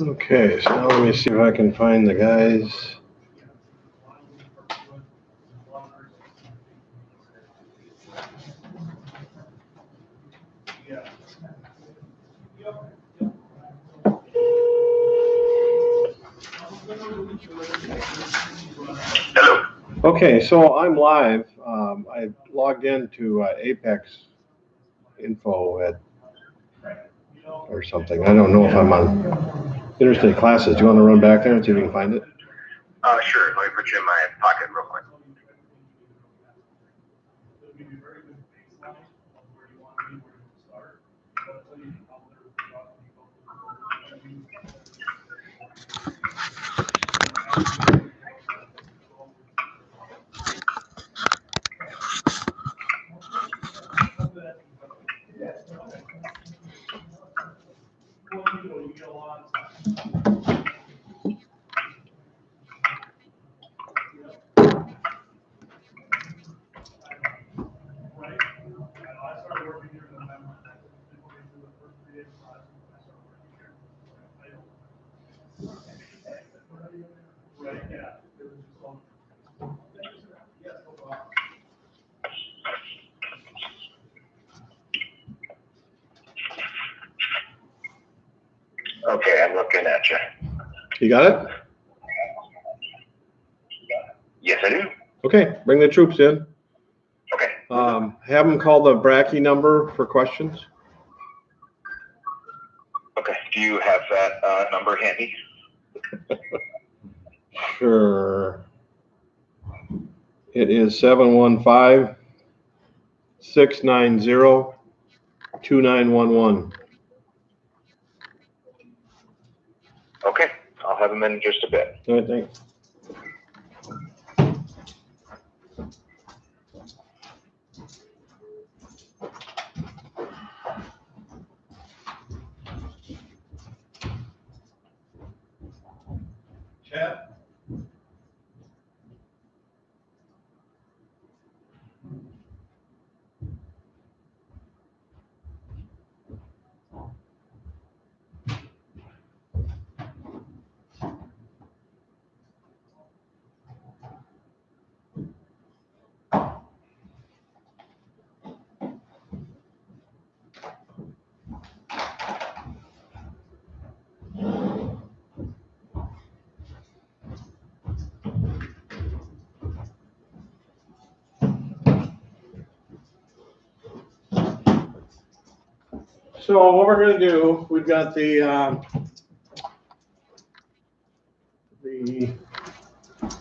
Okay, so now let me see if I can find the guys. Hello. Okay, so I'm live. I logged into Apex info at or something. I don't know if I'm on interstate classes. Do you want to run back there and see if you can find it? Sure. Let me put you in my pocket real quick. Okay, I'm looking at you. You got it? Yes, I do. Okay, bring the troops in. Okay. Have them call the Bracky number for questions. Okay. Do you have that number handy? Sure. It is 715-690-2911. Okay. I'll have them in just a bit. All right, thanks. Chat. So what we're going to do, we've got the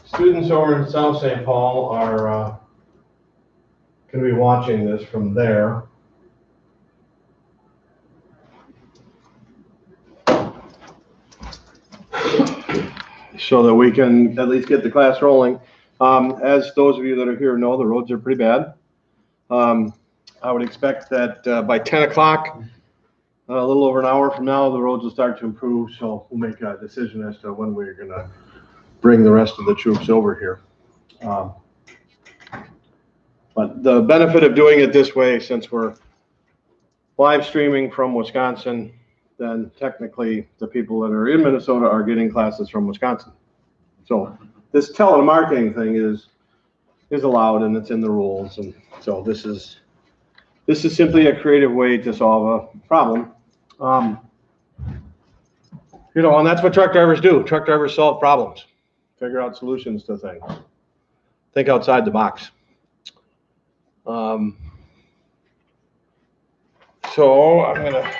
students over in South St. Paul are going to be watching this from there. So that we can at least get the class rolling. As those of you that are here know, the roads are pretty bad. I would expect that by 10 o'clock, a little over an hour from now, the roads will start to improve. So we'll make a decision as to when we're going to bring the rest of the troops over here. But the benefit of doing it this way, since we're live streaming from Wisconsin, then technically the people that are in Minnesota are getting classes from Wisconsin. So this telemarketing thing is allowed and it's in the rules. And so this is simply a creative way to solve a problem. You know, and that's what truck drivers do. Truck drivers solve problems, figure out solutions to things, think outside the box. So I'm gonna,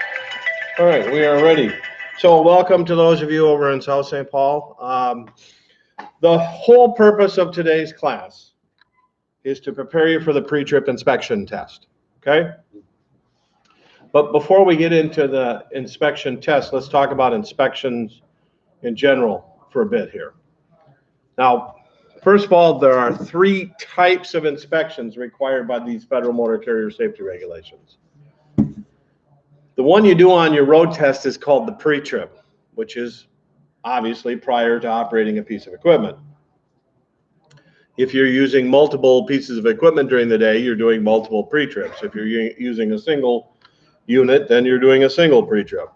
all right, we are ready. So welcome to those of you over in South St. Paul. The whole purpose of today's class is to prepare you for the pre-trip inspection test, okay? But before we get into the inspection test, let's talk about inspections in general for a bit here. Now, first of all, there are 3 types of inspections required by these federal motor carrier safety regulations. The one you do on your road test is called the pre-trip, which is obviously prior to operating a piece of equipment. If you're using multiple pieces of equipment during the day, you're doing multiple pre-trips. If you're using a single, unit, then you're doing a single pre-trip.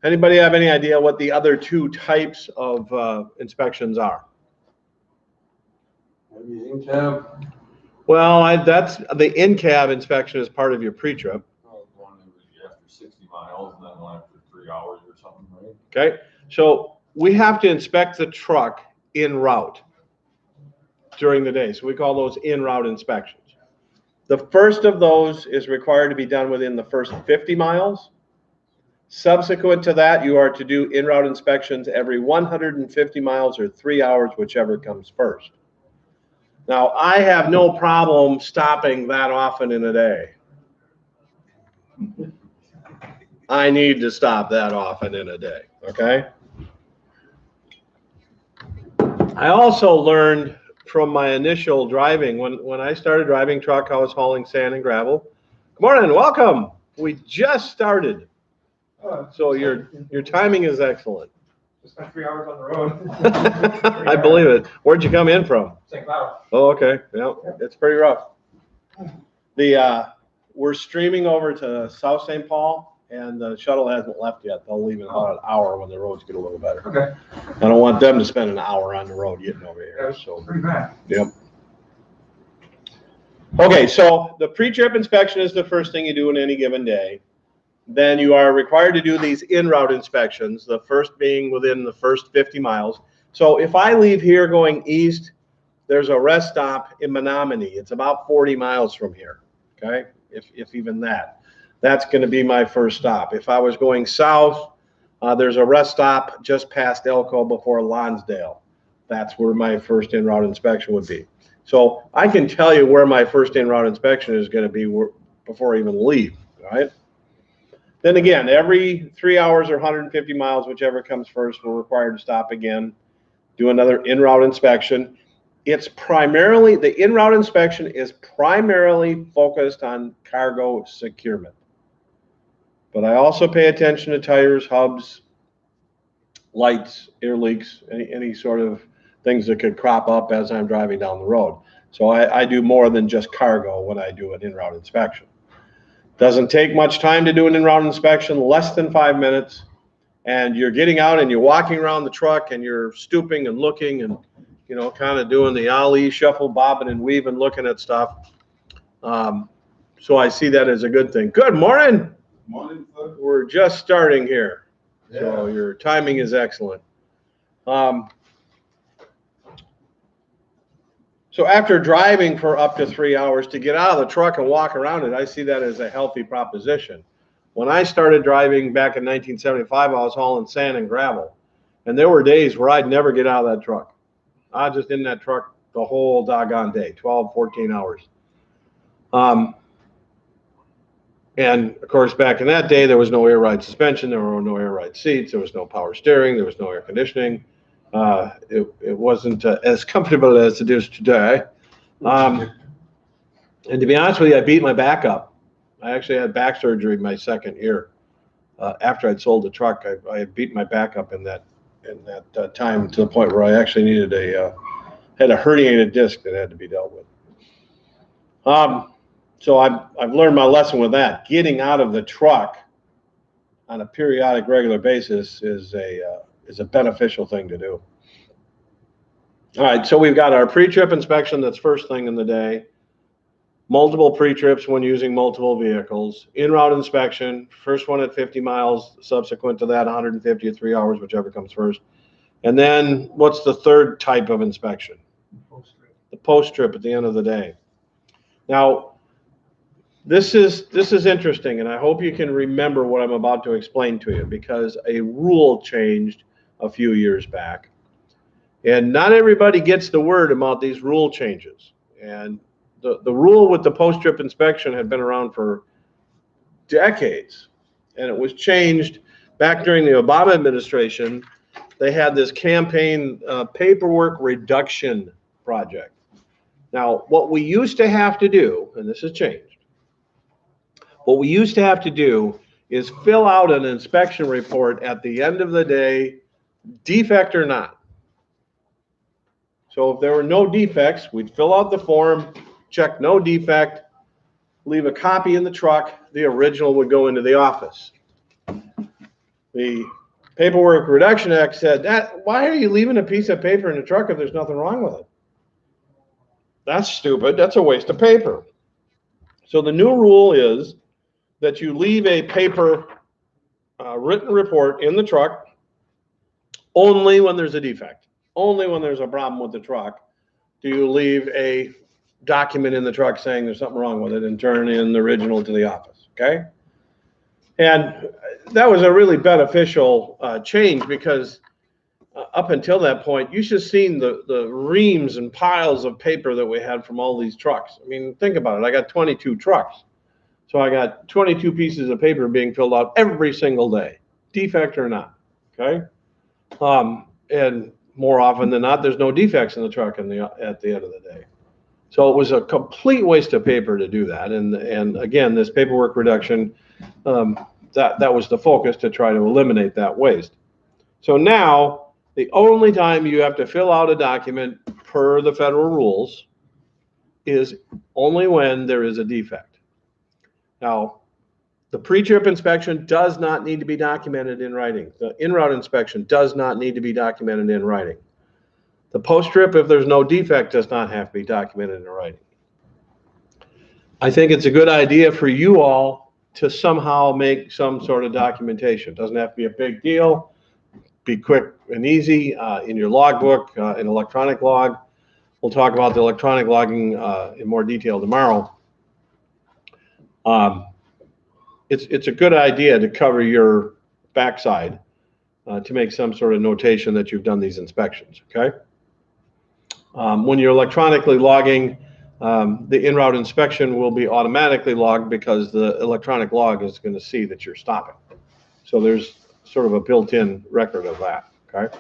Anybody have any idea what the other two types of inspections are? Maybe in-cab. Well, that's the in-cab inspection is part of your pre-trip. One that was after 60 miles and then one after 3 hours or something, right? Okay, so we have to inspect the truck en route during the day. So we call those en-route inspections. The first of those is required to be done within the first 50 miles. Subsequent to that, you are to do en-route inspections every 150 miles or 3 hours, whichever comes first. Now, I have no problem stopping that often in a day. I need to stop that often in a day, okay? I also learned from my initial driving, when I started driving truck, I was hauling sand and gravel. Good morning, welcome. We just started. So your timing is excellent. Just spent 3 hours on the road. I believe it. Where'd you come in from? St. Cloud. Oh, okay. Yeah, it's pretty rough. We're streaming over to South St. Paul, and the shuttle hasn't left yet. They'll leave in about an hour when the roads get a little better. Okay. I don't want them to spend an hour on the road getting over here. So Pretty bad. yep. Okay, so the pre-trip inspection is the first thing you do in any given day. Then you are required to do these en-route inspections, the first being within the first 50 miles. So if I leave here going east, there's a rest stop in Menominee. It's about 40 miles from here, okay? If even that. That's going to be my first stop. If I was going south, there's a rest stop just past Elko before Lonsdale. That's where my first en-route inspection would be. So I can tell you where my first en-route inspection is going to be before I even leave, all right? Then again, every 3 hours or 150 miles, whichever comes first, we're required to stop again, do another en-route inspection. It's primarily, the en-route inspection is primarily focused on cargo securement. But I also pay attention to tires, hubs, lights, air leaks, any sort of things that could crop up as I'm driving down the road. So I do more than just cargo when I do an en-route inspection. Doesn't take much time to do an en-route inspection, less than 5 minutes. And you're getting out and you're walking around the truck and you're stooping and looking and, you know, kind of doing the Ali shuffle, bobbing and weaving, looking at stuff. So I see that as a good thing. Good morning. Morning, sir. We're just starting here. Yeah. So your timing is excellent. So after driving for up to 3 hours, to get out of the truck and walk around it, I see that as a healthy proposition. When I started driving back in 1975, I was hauling sand and gravel. And there were days where I'd never get out of that truck. I was just in that truck the whole doggone day, 12, 14 hours. And of course, back in that day, there was no air ride suspension, there were no air ride seats, there was no power steering, there was no air conditioning. It wasn't as comfortable as it is today. And to be honest with you, I beat my back up. I actually had back surgery my second year. After I'd sold the truck, I had beat my back up in that time to the point where I actually needed had a herniated disc that had to be dealt with. So I've learned my lesson with that. Getting out of the truck on a periodic, regular basis is a beneficial thing to do. All right, so we've got our pre-trip inspection. That's first thing in the day. Multiple pre-trips when using multiple vehicles. En-route inspection, first one at 50 miles, subsequent to that 150 or 3 hours, whichever comes first. And then what's the third type of inspection? Post-trip. The post-trip at the end of the day. Now, this is interesting, and I hope you can remember what I'm about to explain to you, because a rule changed a few years back. And not everybody gets the word about these rule changes. And the rule with the post-trip inspection had been around for decades, and it was changed back during the Obama administration. They had this campaign paperwork reduction project. Now, what we used to have to do, and this has changed, what we used to have to do is fill out an inspection report at the end of the day, defect or not. So if there were no defects, we'd fill out the form, check no defect, leave a copy in the truck. The original would go into the office. The Paperwork Reduction Act said that, why are you leaving a piece of paper in the truck if there's nothing wrong with it? That's stupid. That's a waste of paper. So the new rule is that you leave a paper written report in the truck only when there's a defect. Only when there's a problem with the truck do you leave a document in the truck saying there's something wrong with it and turn in the original to the office, okay? And that was a really beneficial change because up until that point, you should have seen the reams and piles of paper that we had from all these trucks. I mean, think about it. I got 22 trucks. So I got 22 pieces of paper being filled out every single day, defect or not, okay? And more often than not, there's no defects in the truck at the end of the day. So it was a complete waste of paper to do that. And again, this paperwork reduction, that was the focus, to try to eliminate that waste. So now, the only time you have to fill out a document per the federal rules is only when there is a defect. Now, the pre-trip inspection does not need to be documented in writing. The in-route inspection does not need to be documented in writing. The post-trip, if there's no defect, does not have to be documented in writing. I think it's a good idea for you all to somehow make some sort of documentation. It doesn't have to be a big deal. Be quick and easy in your logbook, an electronic log. We'll talk about the electronic logging in more detail tomorrow. It's a good idea to cover your backside to make some sort of notation that you've done these inspections, okay? When you're electronically logging, the in-route inspection will be automatically logged because the electronic log is going to see that you're stopping. So there's sort of a built-in record of that, okay?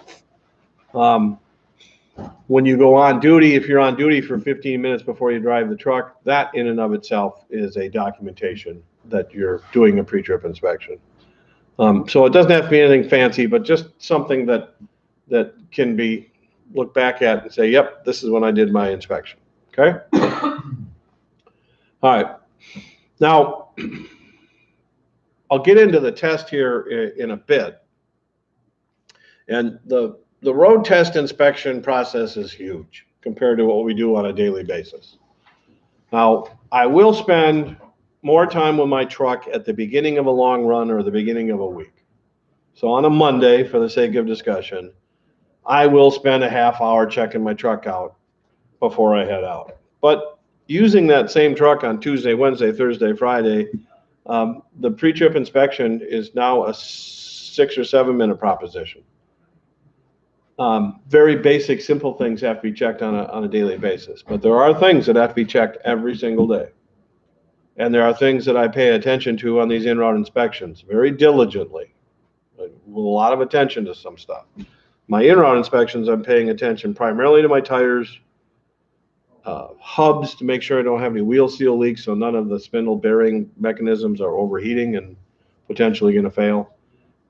When you go on duty, if you're on duty for 15 minutes before you drive the truck, that in and of itself is a documentation that you're doing a pre-trip inspection. So it doesn't have to be anything fancy, but just something that can be looked back at and say, yep, this is when I did my inspection, okay? All right. Now, I'll get into the test here in a bit. And the road test inspection process is huge compared to what we do on a daily basis. Now, I will spend more time with my truck at the beginning of a long run or the beginning of a week. So on a Monday, for the sake of discussion, I will spend a half hour checking my truck out before I head out. But using that same truck on Tuesday, Wednesday, Thursday, Friday, the pre-trip inspection is now a 6 or 7 minute proposition. Very basic, simple things have to be checked on a daily basis. But there are things that have to be checked every single day. And there are things that I pay attention to on these in-route inspections very diligently, with a lot of attention to some stuff. My in-route inspections, I'm paying attention primarily to my tires, hubs to make sure I don't have any wheel seal leaks, so none of the spindle bearing mechanisms are overheating and potentially going to fail.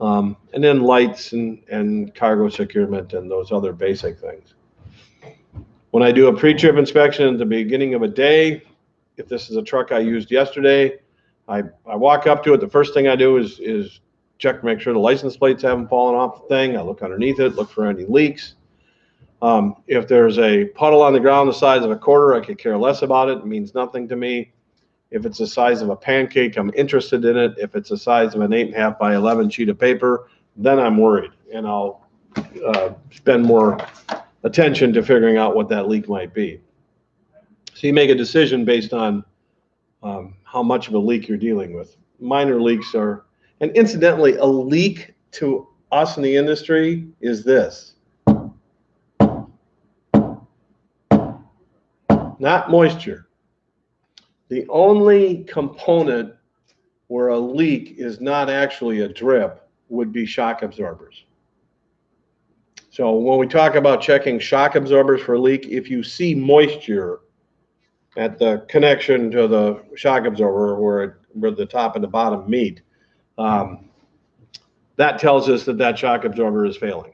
And then lights and cargo securement and those other basic things. When I do a pre-trip inspection at the beginning of a day, if this is a truck I used yesterday, I walk up to it. The first thing I do is check to make sure the license plates haven't fallen off the thing. I look underneath it, look for any leaks. If there's a puddle on the ground the size of a quarter, I could care less about it. It means nothing to me. If it's the size of a pancake, I'm interested in it. If it's the size of an 8.5 by 11 sheet of paper, then I'm worried, and I'll spend more attention to figuring out what that leak might be. So you make a decision based on how much of a leak you're dealing with. Minor leaks are, and incidentally, a leak to us in the industry is this. Not moisture. The only component where a leak is not actually a drip would be shock absorbers. So when we talk about checking shock absorbers for a leak, if you see moisture at the connection to the shock absorber where the top and the bottom meet, that tells us that shock absorber is failing.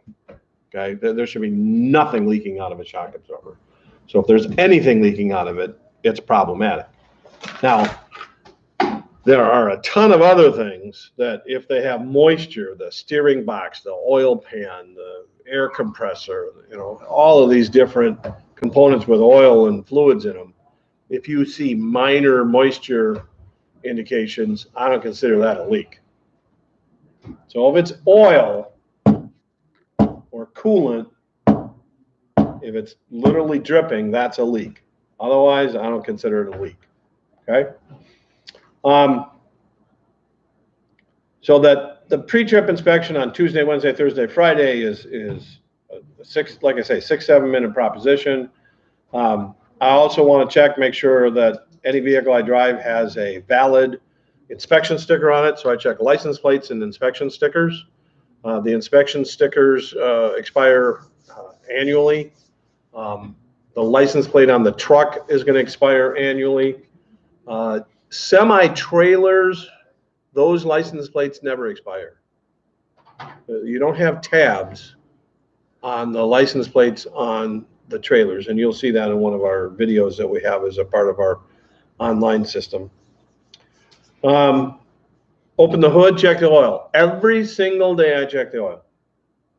Okay, there should be nothing leaking out of a shock absorber. So if there's anything leaking out of it, it's problematic. Now, There are a ton of other things that if they have moisture, the steering box, the oil pan, the air compressor, all of these different components with oil and fluids in them, if you see minor moisture indications, I don't consider that a leak. So if it's oil or coolant, if it's literally dripping, that's a leak. Otherwise, I don't consider it a leak. Okay. So that the pre-trip inspection on Tuesday, Wednesday, Thursday, Friday is like I say, 6-7 minute proposition. I also want to check, make sure that any vehicle I drive has a valid inspection sticker on it. So I check license plates and inspection stickers. The inspection stickers expire annually. The license plate on the truck is going to expire annually. Semi-trailers, those license plates never expire. You don't have tabs on the license plates on the trailers, and you'll see that in one of our videos that we have as a part of our online system. Open the hood, check the oil. Every single day I check the oil.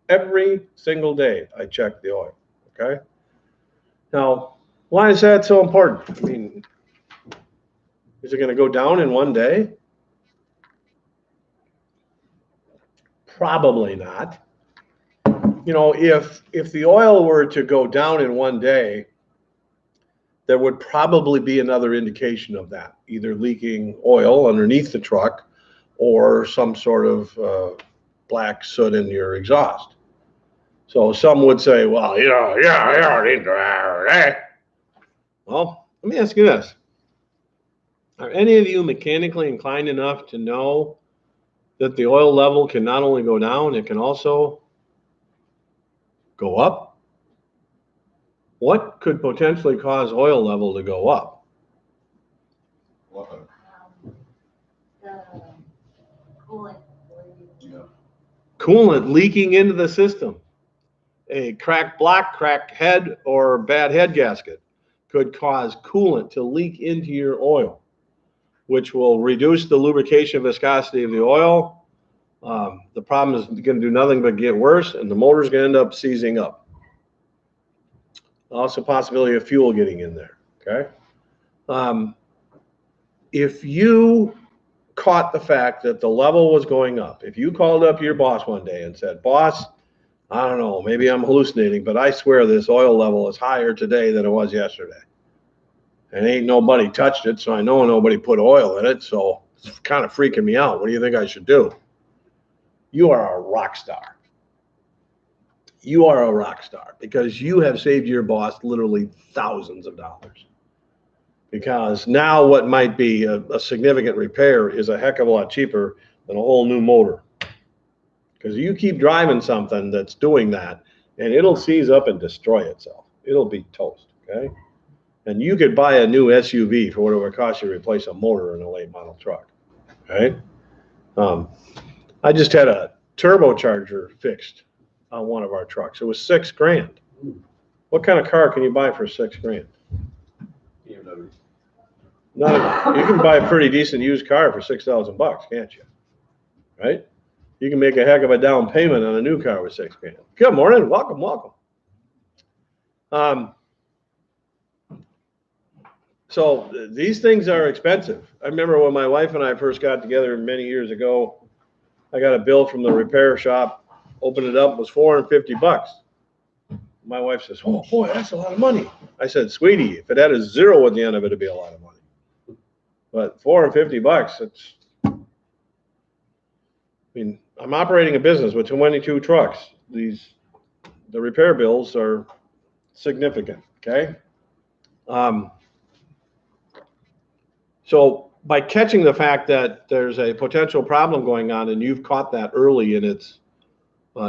Every single day I check the oil, okay? Now, why is that so important? I mean, is it going to go down in one day? Probably not. If the oil were to go down in one day, there would probably be another indication of that, either leaking oil underneath the truck or some sort of black soot in your exhaust. So some would say, well, well, let me ask you this. Are any of you mechanically inclined enough to know that the oil level can not only go down, it can also go up? What could potentially cause oil level to go up? Coolant leaking into the system. A cracked block, cracked head, or bad head gasket could cause coolant to leak into your oil, which will reduce the lubrication viscosity of the oil. The problem is going to do nothing but get worse, and the motor's going to end up seizing up. Also, possibility of fuel getting in there. Okay. If you caught the fact that the level was going up, if you called up your boss one day and said, "Boss, I don't know, maybe I'm hallucinating, but I swear this oil level is higher today than it was yesterday. And ain't nobody touched it, so I know nobody put oil in it, so it's kind of freaking me out. What do you think I should do?" You are a rock star. You are a rock star because you have saved your boss literally thousands of dollars. Because now what might be a significant repair is a heck of a lot cheaper than a whole new motor. Because you keep driving something that's doing that, and it'll seize up and destroy itself. It'll be toast, okay? And you could buy a new SUV for what it would cost you to replace a motor in a late model truck, right? I just had a turbocharger fixed on one of our trucks. It was $6,000. What kind of car can you buy for $6,000? BMW. You can buy a pretty decent used car for $6,000, can't you? Right? You can make a heck of a down payment on a new car with $6,000. Good morning, welcome. So these things are expensive. I remember when my wife and I first got together many years ago, I got a bill from the repair shop, opened it up, it was $450. My wife says, "Oh boy, that's a lot of money." I said, "Sweetie, if it had a zero at the end of it, it'd be a lot of money. But $450, I'm operating a business with 22 trucks. The repair bills are significant, okay? So by catching the fact that there's a potential problem going on and you've caught that early in its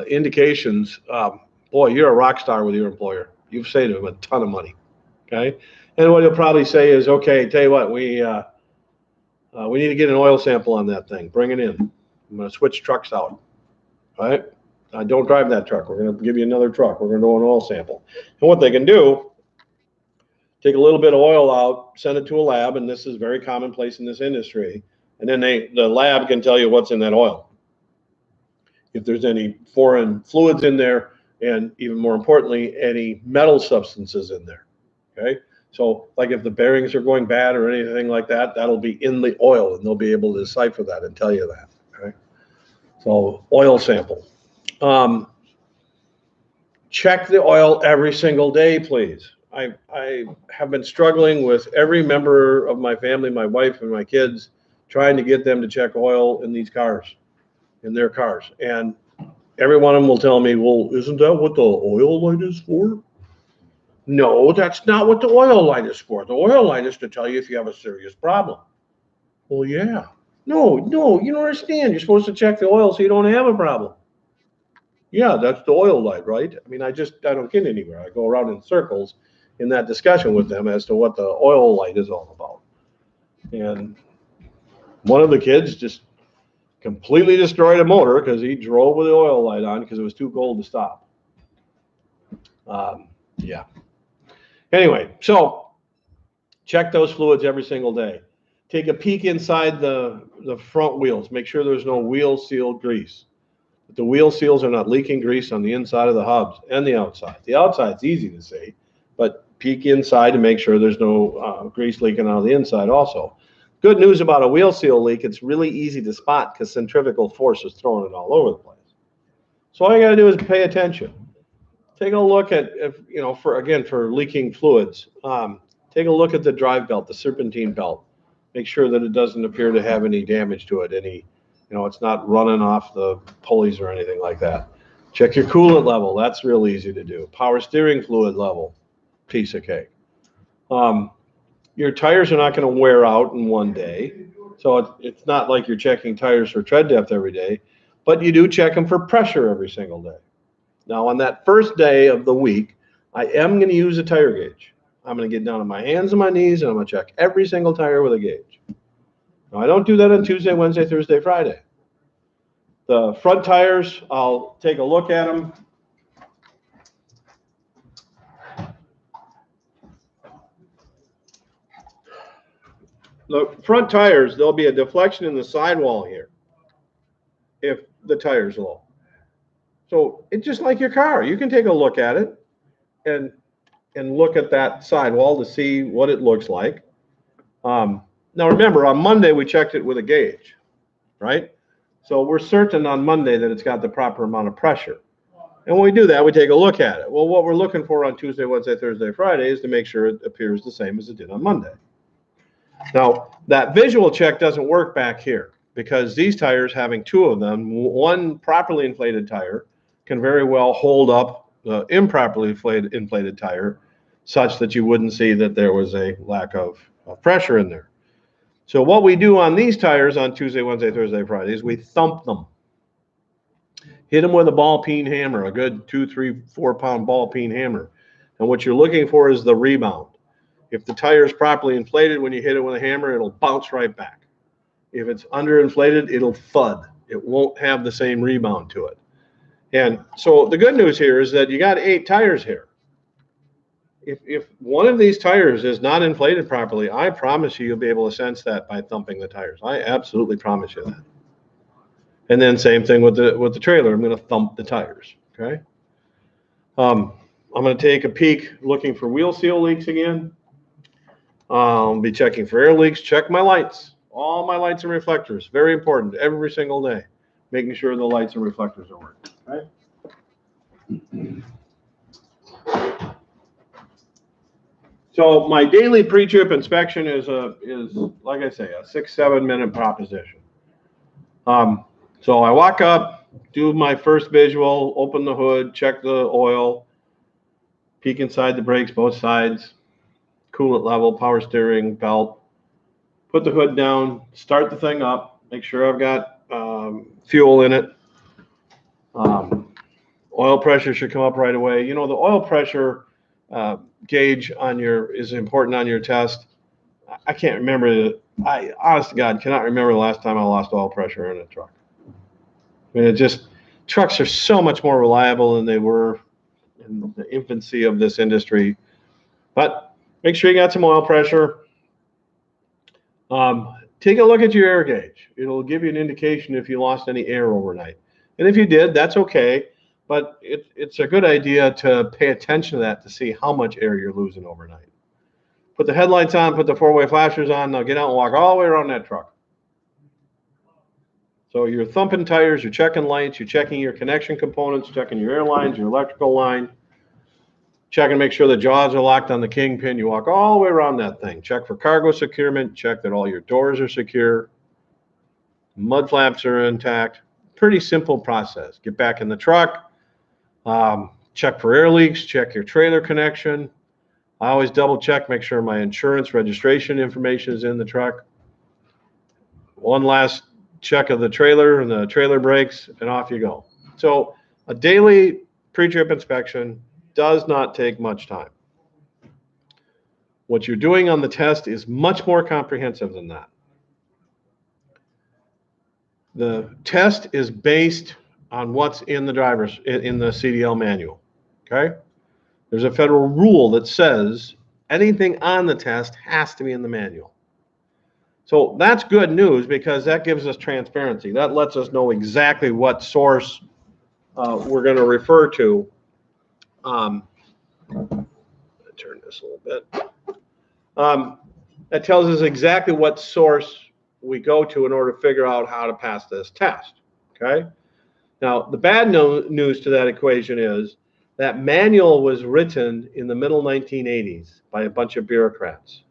indications, boy, you're a rock star with your employer. You've saved him a ton of money, okay? And what he'll probably say is, "Okay, tell you what, we need to get an oil sample on that thing. Bring it in. I'm going to switch trucks out, all right? Don't drive that truck. We're going to give you another truck. We're going to do an oil sample." And what they can do, take a little bit of oil out, send it to a lab, and this is very commonplace in this industry. And then the lab can tell you what's in that oil. If there's any foreign fluids in there, and even more importantly, any metal substances in there, okay? So like if the bearings are going bad or anything like that, that'll be in the oil, and they'll be able to decipher that and tell you that, okay? So oil sample. Check the oil every single day, please. I have been struggling with every member of my family, my wife and my kids, trying to get them to check oil in these cars, in their cars. And every one of them will tell me, well, isn't that what the oil light is for? No, that's not what the oil light is for. The oil light is to tell you if you have a serious problem. Well, yeah. No, you don't understand. You're supposed to check the oil so you don't have a problem. Yeah, that's the oil light, right? I mean, I don't get anywhere. I go around in circles in that discussion with them as to what the oil light is all about. And one of the kids just completely destroyed a motor because he drove with the oil light on because it was too cold to stop. Yeah. Anyway, so check those fluids every single day. Take a peek inside the front wheels. Make sure there's no wheel seal grease. That the wheel seals are not leaking grease on the inside of the hubs and the outside. The outside's easy to see, but peek inside to make sure there's no grease leaking out of the inside also. Good news about a wheel seal leak, it's really easy to spot because centrifugal force is throwing it all over the place. So all you got to do is pay attention. Take a look at, for leaking fluids, take a look at the drive belt, the serpentine belt. Make sure that it doesn't appear to have any damage to it, it's not running off the pulleys or anything like that. Check your coolant level. That's real easy to do. Power steering fluid level, piece of cake. Your tires are not going to wear out in one day. So it's not like you're checking tires for tread depth every day, but you do check them for pressure every single day. Now, on that first day of the week, I am going to use a tire gauge. I'm going to get down on my hands and my knees, and I'm going to check every single tire with a gauge. Now, I don't do that on Tuesday, Wednesday, Thursday, Friday. The front tires, I'll take a look at them. The front tires, there'll be a deflection in the sidewall here if the tire's low. So it's just like your car. You can take a look at it and look at that sidewall to see what it looks like. Now remember, on Monday we checked it with a gauge, right? So we're certain on Monday that it's got the proper amount of pressure. And when we do that, we take a look at it. Well, what we're looking for on Tuesday, Wednesday, Thursday, Friday is to make sure it appears the same as it did on Monday. Now, that visual check doesn't work back here because these tires, having two of them, one properly inflated tire can very well hold up the improperly inflated tire such that you wouldn't see that there was a lack of pressure in there. So what we do on these tires on Tuesday, Wednesday, Thursday, Friday is we thump them. Hit them with a ball peen hammer, a good 2, 3, 4 pound ball peen hammer. And what you're looking for is the rebound. If the tire is properly inflated, when you hit it with a hammer, it'll bounce right back. If it's underinflated, it'll thud. It won't have the same rebound to it. And so the good news here is that you got 8 tires here. If one of these tires is not inflated properly, I promise you'll be able to sense that by thumping the tires. I absolutely promise you that. And then same thing with the trailer. I'm going to thump the tires. Okay. I'm going to take a peek looking for wheel seal leaks again. I'll be checking for air leaks. Check my lights. All my lights and reflectors. Very important every single day. Making sure the lights and reflectors are working. Okay. So my daily pre-trip inspection is like I say, a 6-7 minute proposition. So I walk up, do my first visual, open the hood, check the oil, peek inside the brakes, both sides, coolant level, power steering, belt, put the hood down, start the thing up, make sure I've got fuel in it. Oil pressure should come up right away. The oil pressure gauge is important on your test. I can't remember. I honest to God cannot remember the last time I lost oil pressure in a truck. I mean, trucks are so much more reliable than they were in the infancy of this industry. But make sure you got some oil pressure. take a look at your air gauge. It'll give you an indication if you lost any air overnight. And if you did, that's okay. But it's a good idea to pay attention to that to see how much air you're losing overnight. Put the headlights on, put the four-way flashers on. Now get out and walk all the way around that truck. So you're thumping tires, you're checking lights, you're checking your connection components, checking your air lines, your electrical line. Check and make sure the jaws are locked on the kingpin. You walk all the way around that thing. Check for cargo securement. Check that all your doors are secure. Mud flaps are intact. Pretty simple process. Get back in the truck. Check for air leaks. Check your trailer connection. I always double check, make sure my insurance registration information is in the truck. One last check of the trailer and the trailer brakes, and off you go. So a daily pre-trip inspection does not take much time. What you're doing on the test is much more comprehensive than that. The test is based on what's in the CDL manual, okay? There's a federal rule that says anything on the test has to be in the manual. So that's good news because that gives us transparency. That lets us know exactly what source we're going to refer to. Turn this a little bit. That tells us exactly what source we go to in order to figure out how to pass this test, okay? Now, the bad news to that equation is that manual was written in the middle 1980s by a bunch of bureaucrats.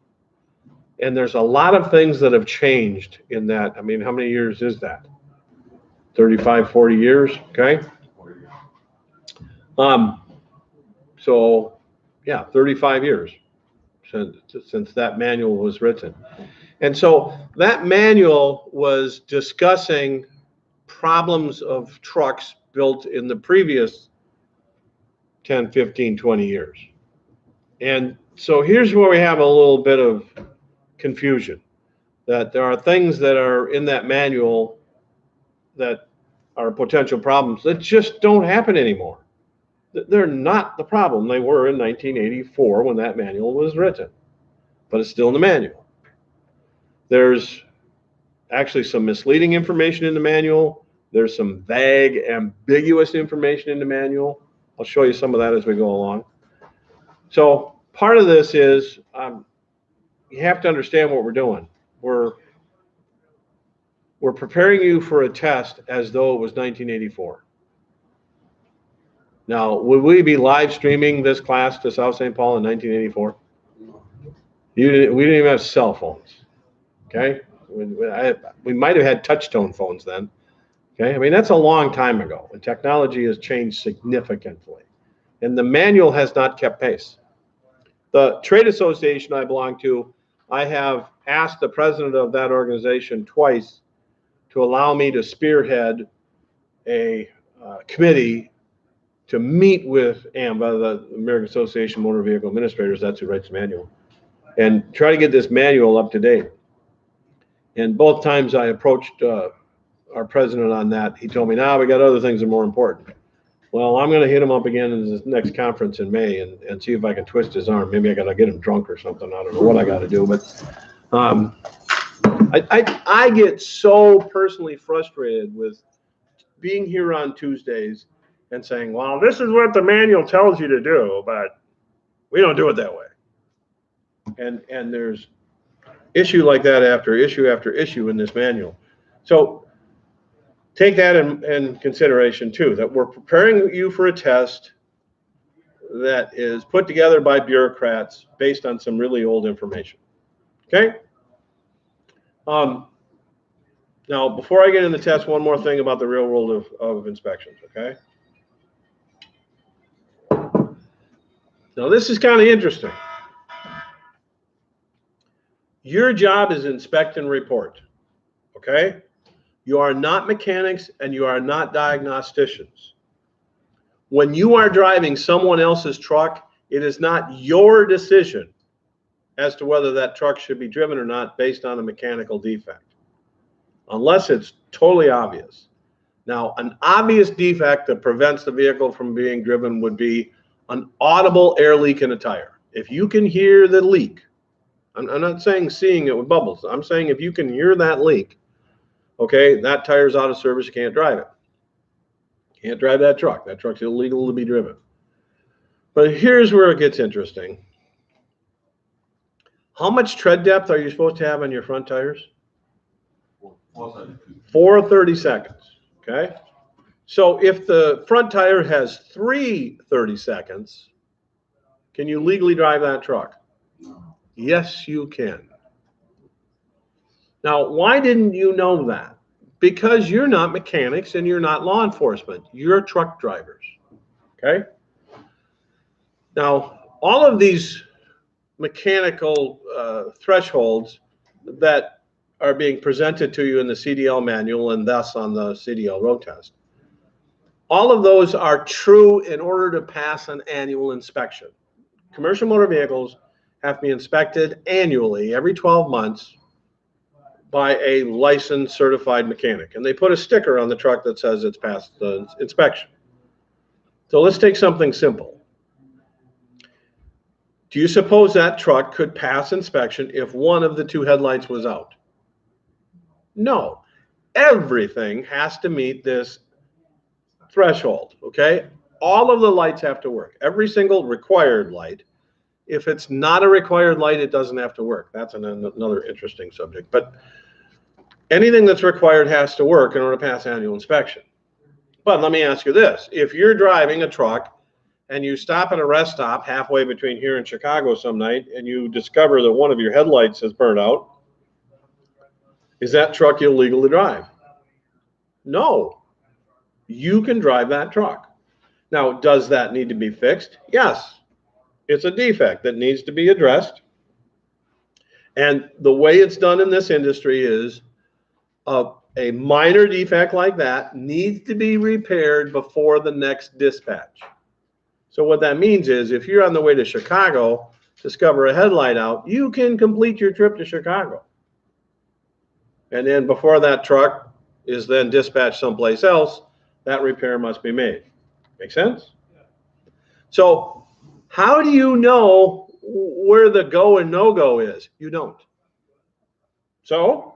And there's a lot of things that have changed in that. I mean, how many years is that? 35, 40 years, okay? So, yeah, 35 years since that manual was written. And so that manual was discussing problems of trucks built in the previous 10, 15, 20 years. And so here's where we have a little bit of confusion, that there are things that are in that manual that are potential problems that just don't happen anymore. They're not the problem they were in 1984 when that manual was written, but it's still in the manual. There's actually some misleading information in the manual. There's some vague, ambiguous information in the manual. I'll show you some of that as we go along. So part of this is you have to understand what we're doing. We're preparing you for a test as though it was 1984. Now, would we be live streaming this class to South St. Paul in 1984? We didn't even have cell phones, okay? We might have had touch-tone phones then, okay? I mean, that's a long time ago, and technology has changed significantly, and the manual has not kept pace. The trade association I belong to, I have asked the president of that organization twice to allow me to spearhead a committee to meet with AMVA, the American Association of Motor Vehicle Administrators, that's who writes the manual, and try to get this manual up to date. And both times I approached our president on that, he told me, "Nah, we got other things that are more important." Well, I'm going to hit him up again in this next conference in May and see if I can twist his arm. Maybe I got to get him drunk or something. I don't know what I got to do, but I get so personally frustrated with being here on Tuesdays and saying, well, this is what the manual tells you to do, but we don't do it that way. And there's issue like that after issue in this manual. So take that in consideration too, that we're preparing you for a test that is put together by bureaucrats based on some really old information, okay? Now, before I get in the test, one more thing about the real world of inspections, okay? Now, this is kind of interesting. Your job is inspect and report, okay? You are not mechanics and you are not diagnosticians. When you are driving someone else's truck, it is not your decision as to whether that truck should be driven or not based on a mechanical defect, unless it's totally obvious. Now, an obvious defect that prevents the vehicle from being driven would be an audible air leak in a tire. If you can hear the leak, I'm not saying seeing it with bubbles. I'm saying if you can hear that leak, okay, that tire's out of service, you can't drive it. You can't drive that truck. That truck's illegal to be driven. But here's where it gets interesting. How much tread depth are you supposed to have on your front tires? 4 30-seconds, okay? So if the front tire has 3 30-seconds, can you legally drive that truck? Yes, you can. Now, why didn't you know that? Because you're not mechanics and you're not law enforcement. You're truck drivers, okay? Now, all of these mechanical thresholds that are being presented to you in the CDL manual and thus on the CDL road test, all of those are true in order to pass an annual inspection. Commercial motor vehicles have to be inspected annually, every 12 months, by a licensed certified mechanic. And they put a sticker on the truck that says it's passed the inspection. So let's take something simple. Do you suppose that truck could pass inspection if one of the 2 headlights was out? No. Everything has to meet this threshold, okay? All of the lights have to work. Every single required light. If it's not a required light, it doesn't have to work. That's another interesting subject. But anything that's required has to work in order to pass annual inspection. But let me ask you this. If you're driving a truck and you stop at a rest stop halfway between here and Chicago some night and you discover that one of your headlights has burned out, is that truck illegal to drive? No. You can drive that truck. Now, does that need to be fixed? Yes. It's a defect that needs to be addressed. And the way it's done in this industry is a minor defect like that needs to be repaired before the next dispatch. So what that means is if you're on the way to Chicago, discover a headlight out, you can complete your trip to Chicago. And then before that truck is then dispatched someplace else, that repair must be made. Make sense? So how do you know where the go and no-go is? You don't. So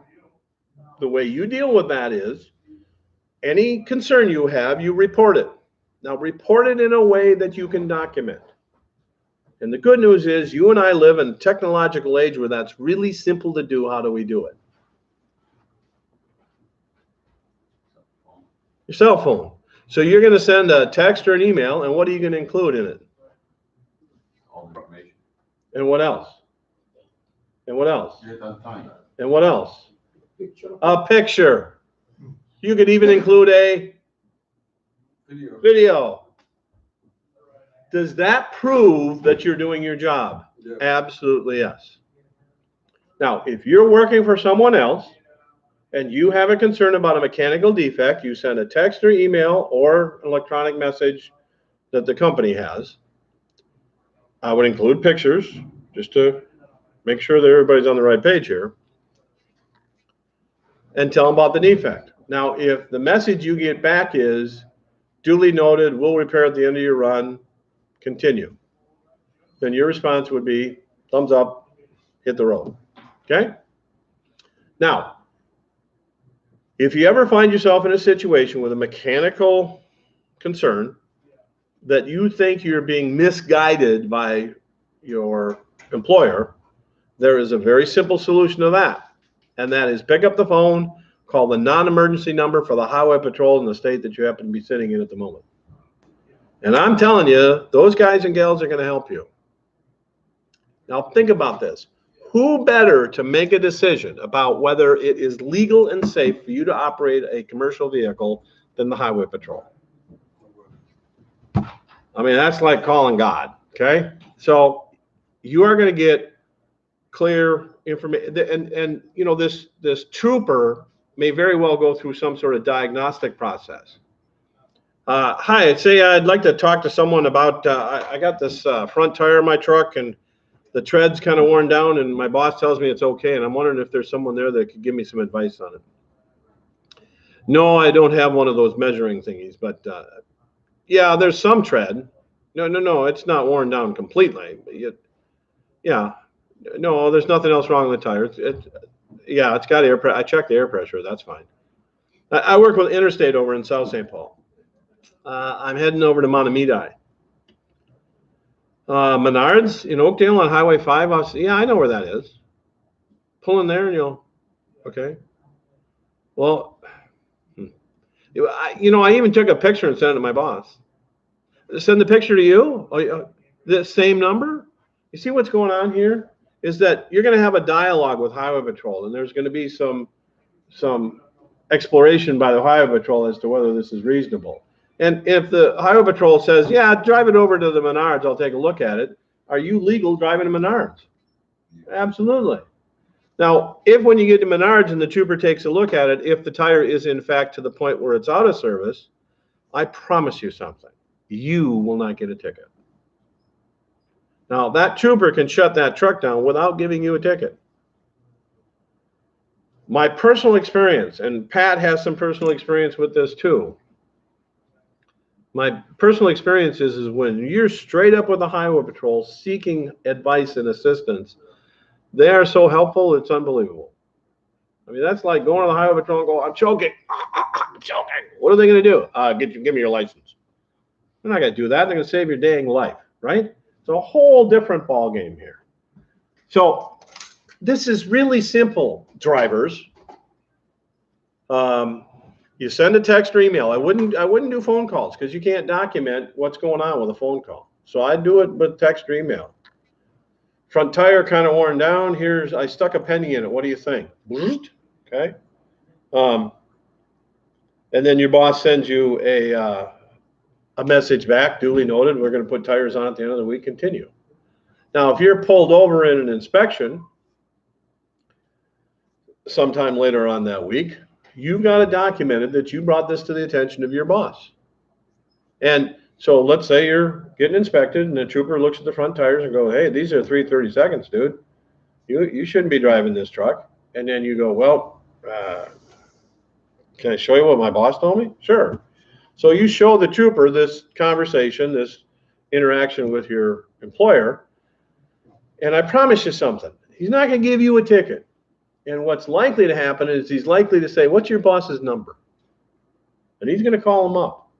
the way you deal with that is any concern you have, you report it. Now report it in a way that you can document. And the good news is you and I live in a technological age where that's really simple to do. How do we do it? Your cell phone. So you're going to send a text or an email, and what are you going to include in it? All the information. And what else? And what else? You're done time. And what else? A picture. You could even include a video. Does that prove that you're doing your job? Yeah. Absolutely yes. Now, if you're working for someone else and you have a concern about a mechanical defect, you send a text or email or electronic message that the company has. I would include pictures just to make sure that everybody's on the right page here, and tell them about the defect. Now, if the message you get back is duly noted, we'll repair at the end of your run, continue, then your response would be thumbs up, hit the road. Okay? Now, if you ever find yourself in a situation with a mechanical concern that you think you're being misguided by your employer, there is a very simple solution to that. And that is pick up the phone, call the non-emergency number for the highway patrol in the state that you happen to be sitting in at the moment. And I'm telling you, those guys and gals are going to help you. Now think about this. Who better to make a decision about whether it is legal and safe for you to operate a commercial vehicle than the highway patrol? I mean, that's like calling God, okay? So you are going to get clear information. And you know, this trooper may very well go through some sort of diagnostic process. Hi, I'd say I'd like to talk to someone about, I got this front tire in my truck and the tread's kind of worn down and my boss tells me it's okay. And I'm wondering if there's someone there that could give me some advice on it. No, I don't have one of those measuring thingies, but yeah, there's some tread. No, it's not worn down completely. Yeah, No, there's nothing else wrong with the tire. Yeah, it's got air pressure. I checked the air pressure. That's fine. I work with Interstate over in South St. Paul. I'm heading over to Montemedi. Menards in Oakdale on Highway 5. Yeah, I know where that is. Pull in there and you'll, okay. Well, I even took a picture and sent it to my boss. Send the picture to you? Oh, the same number? You see what's going on here? Is that you're going to have a dialogue with Highway Patrol, and there's going to be some exploration by the Highway Patrol as to whether this is reasonable. And if the Highway Patrol says, yeah, drive it over to the Menards, I'll take a look at it, are you legal driving to Menards? Absolutely. Now, if when you get to Menards and the trooper takes a look at it, if the tire is in fact to the point where it's out of service, I promise you something. You will not get a ticket. Now, that trooper can shut that truck down without giving you a ticket. My personal experience, and Pat has some personal experience with this too. My personal experience is when you're straight up with the Highway Patrol seeking advice and assistance, they are so helpful, it's unbelievable. I mean, that's like going to the Highway Patrol and go, I'm choking. I'm choking. What are they going to do? Give me your license. They're not going to do that. They're going to save your dang life, right? It's a whole different ball game here. So this is really simple, drivers. You send a text or email. I wouldn't do phone calls because you can't document what's going on with a phone call. So I do it with text or email. Front tire kind of worn down. I stuck a penny in it. What do you think? Okay. And then your boss sends you a message back, duly noted. We're going to put tires on at the end of the week. Continue. Now, if you're pulled over in an inspection sometime later on that week, you've got to document it that you brought this to the attention of your boss. And so let's say you're getting inspected and the trooper looks at the front tires and goes, hey, these are 3/32, dude. You shouldn't be driving this truck. And then you go, well, can I show you what my boss told me? Sure. So you show the trooper this conversation, this interaction with your employer, and I promise you something. He's not going to give you a ticket. And what's likely to happen is he's likely to say, what's your boss's number? And he's going to call him up.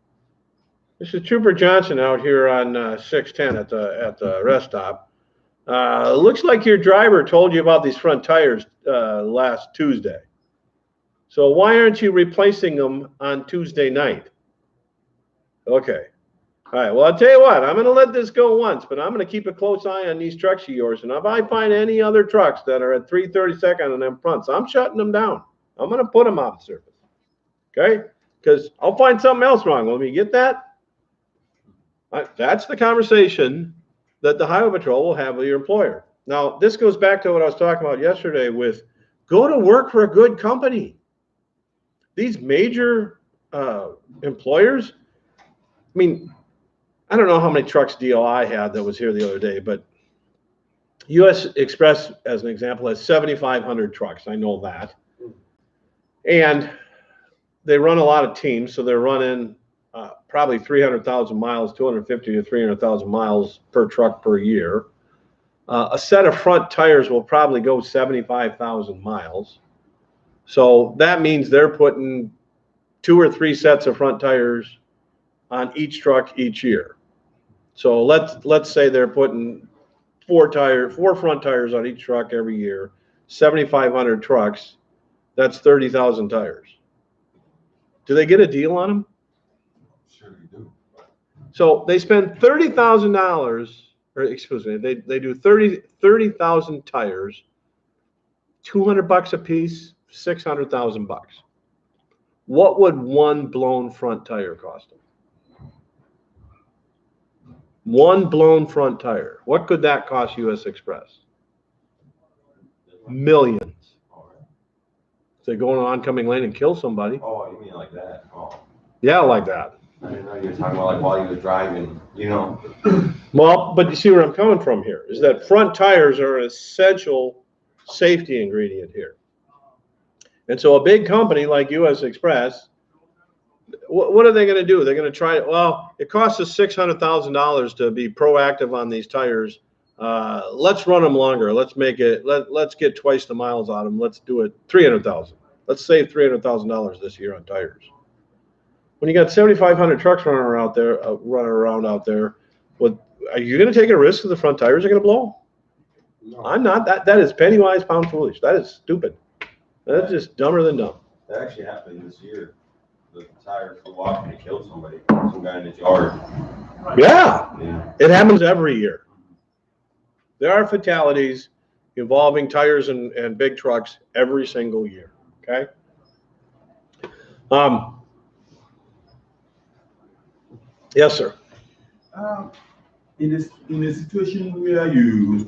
This is Trooper Johnson out here on 610 at the rest stop. Looks like your driver told you about these front tires last Tuesday. So why aren't you replacing them on Tuesday night? Okay. All right. Well, I'll tell you what. I'm going to let this go once, but I'm going to keep a close eye on these trucks of yours. And if I find any other trucks that are at 3/32 on them fronts, I'm shutting them down. I'm going to put them out of service. Okay? Because I'll find something else wrong with me. You get that? That's the conversation that the Highway Patrol will have with your employer. Now, this goes back to what I was talking about yesterday with go to work for a good company. These major employers, I mean, I don't know how many trucks DLI had that was here the other day, but U.S. Express, as an example, has 7,500 trucks. I know that. And they run a lot of teams, so they're running probably 300,000 miles, 250 to 300,000 miles per truck per year. A set of front tires will probably go 75,000 miles. So that means they're putting 2 or 3 sets of front tires on each truck each year. So let's say they're putting 4 front tires on each truck every year, 7,500 trucks, that's 30,000 tires. Do they get a deal on them? Sure you do. So they spend $30,000, or excuse me, they do 30,000 tires, $200 a piece, 600,000 bucks. What would one blown front tire cost them? One blown front tire. What could that cost U.S. Express? Millions. If they go on an oncoming lane and kill somebody. Oh, you mean like that? Oh. Yeah, like that. I didn't know you were talking about like while you were driving, you know. Well, but you see where I'm coming from here, is that front tires are an essential safety ingredient here. And so a big company like U.S. Express, what are they going to do? They're going to try it. Well, it costs us $600,000 to be proactive on these tires Let's run them longer. Let's make it. Let's get twice the miles on them. Let's do it 300,000. Let's save $300,000 this year on tires. When you got 7,500 trucks running around out there, are you going to take a risk that the front tires are going to blow? No, I'm not. That is penny wise, pound foolish. That is stupid. That's just dumber than dumb. that actually happened this year. The tires flew off and they killed somebody, some guy in his yard. Yeah, Yeah. it happens every year. There are fatalities involving tires and big trucks every single year. Okay. Yes, sir. In a situation where you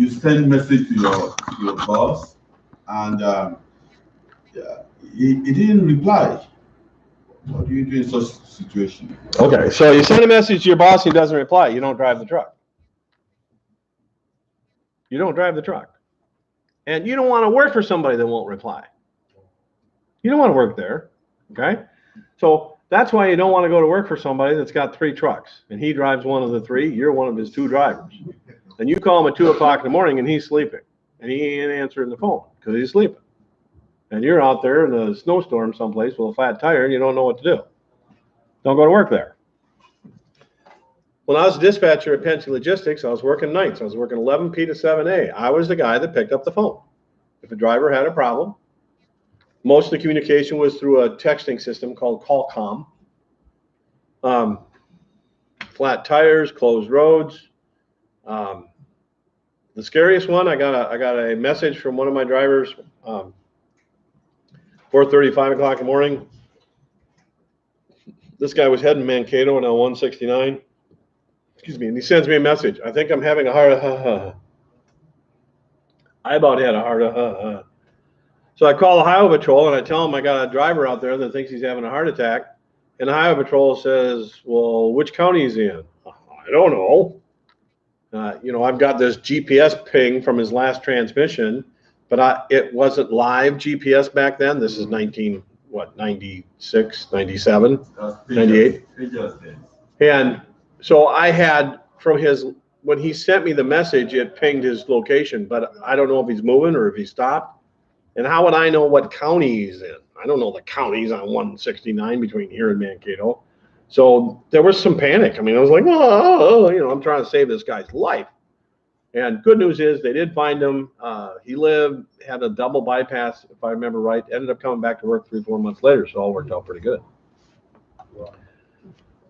send message to your boss and he didn't reply, what do you do in such situation? Okay, so you send a message to your boss, he doesn't reply. You don't drive the truck. You don't drive the truck. And you don't want to work for somebody that won't reply. You don't want to work there. Okay? So that's why you don't want to go to work for somebody that's got 3 trucks and he drives one of the 3. You're one of his 2 drivers. And you call him at 2 o'clock in the morning and he's sleeping and he ain't answering the phone because he's sleeping. And you're out there in a snowstorm someplace with a flat tire and you don't know what to do. Don't go to work there. When I was a dispatcher at Penske Logistics, I was working nights. I was working 11 P to 7 A. I was the guy that picked up the phone. If a driver had a problem, most of the communication was through a texting system called Callcom. Flat tires, closed roads. The scariest one, I got a message from one of my drivers, 4:30, 5 o'clock in the morning. This guy was heading Mankato on L169. Excuse me, and he sends me a message. I think I'm having a heart. I about had a heart. So I call the highway patrol and I tell him I got a driver out there that thinks he's having a heart attack. And the highway patrol says, well, which county is he in? I don't know. I've got this GPS ping from his last transmission, but it wasn't live GPS back then. This is 96, 97, 98. And so I had when he sent me the message, it pinged his location, but I don't know if he's moving or if he stopped. And how would I know what county he's in? I don't know the counties on 169 between here and Mankato. So there was some panic. I mean, I was like, I'm trying to save this guy's life. And good news is they did find him. He had a double bypass, if I remember right, ended up coming back to work 3-4 months later. So it all worked out pretty good.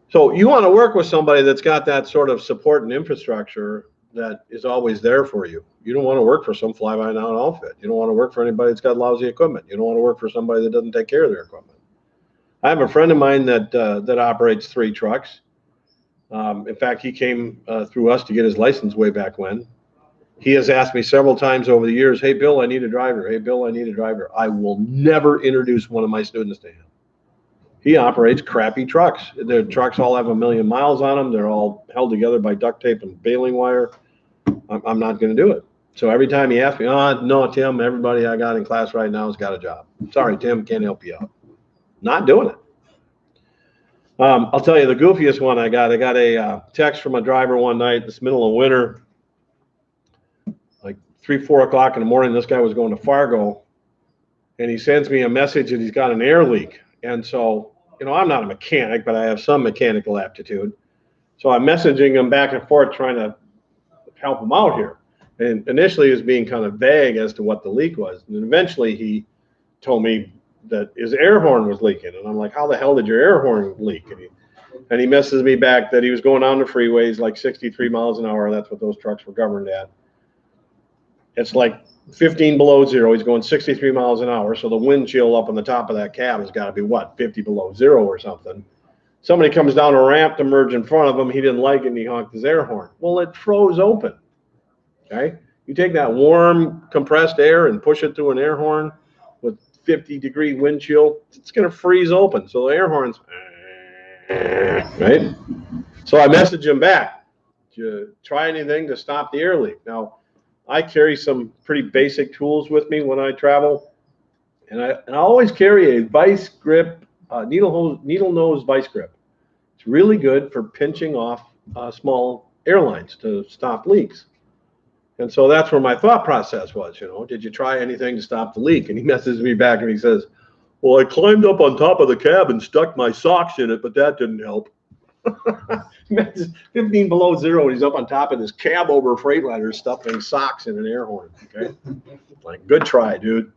So you want to work with somebody that's got that sort of support and infrastructure that is always there for you. You don't want to work for some fly-by-night outfit. You don't want to work for anybody that's got lousy equipment. You don't want to work for somebody that doesn't take care of their equipment. I have a friend of mine that operates 3 trucks. In fact, he came through us to get his license way back when. He has asked me several times over the years, hey, Bill, I need a driver. Hey, Bill, I need a driver. I will never introduce one of my students to him. He operates crappy trucks. Their trucks all have 1 million miles on them. They're all held together by duct tape and baling wire. I'm not going to do it. So every time he asks me, no, Tim, everybody I got in class right now has got a job. Sorry, Tim, can't help you out. Not doing it. I'll tell you the goofiest one I got a text from a driver one night, this middle of winter, like 3-4 o'clock in the morning. This guy was going to Fargo, and he sends me a message that he's got an air leak. And so, I'm not a mechanic, but I have some mechanical aptitude. So I'm messaging him back and forth, trying to help him out here. And initially he was being kind of vague as to what the leak was. And then eventually he told me that his air horn was leaking. And I'm like, how the hell did your air horn leak? And he messages me back that he was going down the freeways like 63 miles an hour. That's what those trucks were governed at. It's like 15 below zero. He's going 63 miles an hour. So the wind chill up on the top of that cab has got to be 50 below zero or something. Somebody comes down a ramp to merge in front of him. He didn't like it and he honked his air horn. Well, it froze open. Okay. You take that warm compressed air and push it through an air horn with 50-degree wind chill, it's going to freeze open. So the air horn's right. So I messaged him back. Did you try anything to stop the air leak? Now, I carry some pretty basic tools with me when I travel, and I always carry a vice grip, needle nose vice grip. It's really good for pinching off small airlines to stop leaks. And so that's where my thought process was, did you try anything to stop the leak? And he messages me back and he says, well, I climbed up on top of the cab and stuck my socks in it, but that didn't help. 15 below zero, and he's up on top of this cab over Freightliner stuffing socks in an air horn. Okay, like, good try, dude.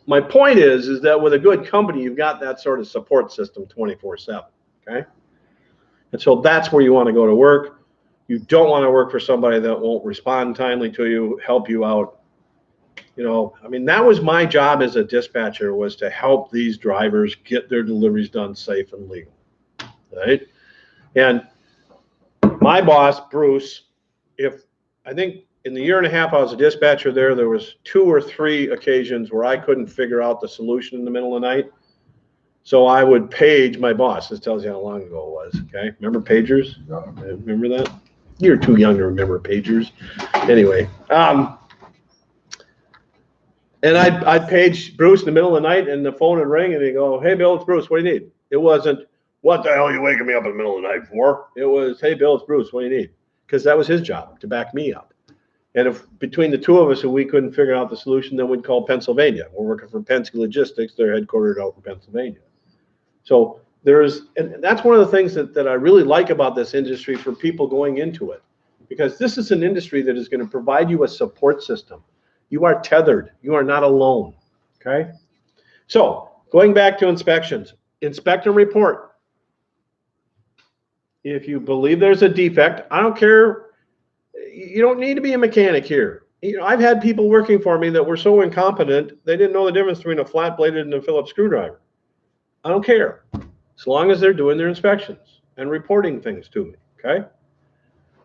My point is that with a good company, you've got that sort of support system 24/7. Okay, and so that's where you want to go to work. You don't want to work for somebody that won't respond timely to you, help you out. That was my job as a dispatcher, was to help these drivers get their deliveries done safe and legal. Right, and my boss, Bruce, I think in the year and a half I was a dispatcher there was 2 or 3 occasions where I couldn't figure out the solution in the middle of the night. So I would page my boss. This tells you how long ago it was. Okay, remember pagers? Remember that? You're too young to remember pagers. Anyway, and I'd page Bruce in the middle of the night, and the phone would ring, and he'd go, "Hey, Bill, it's Bruce. What do you need?" It wasn't, "What the hell are you waking me up in the middle of the night for?" It was, "Hey, Bill, it's Bruce. What do you need?" Because that was his job, to back me up. And if between the two of us, if we couldn't figure out the solution, then we'd call Pennsylvania. We're working for Penske Logistics. They're headquartered out in Pennsylvania. So and that's one of the things that I really like about this industry for people going into it, because this is an industry that is going to provide you a support system. You are tethered. You are not alone. Okay. So going back to inspections, inspect and report. If you believe there's a defect, I don't care. You don't need to be a mechanic here. I've had people working for me that were so incompetent, they didn't know the difference between a flat bladed and a Phillips screwdriver. I don't care, as long as they're doing their inspections and reporting things to me. Okay.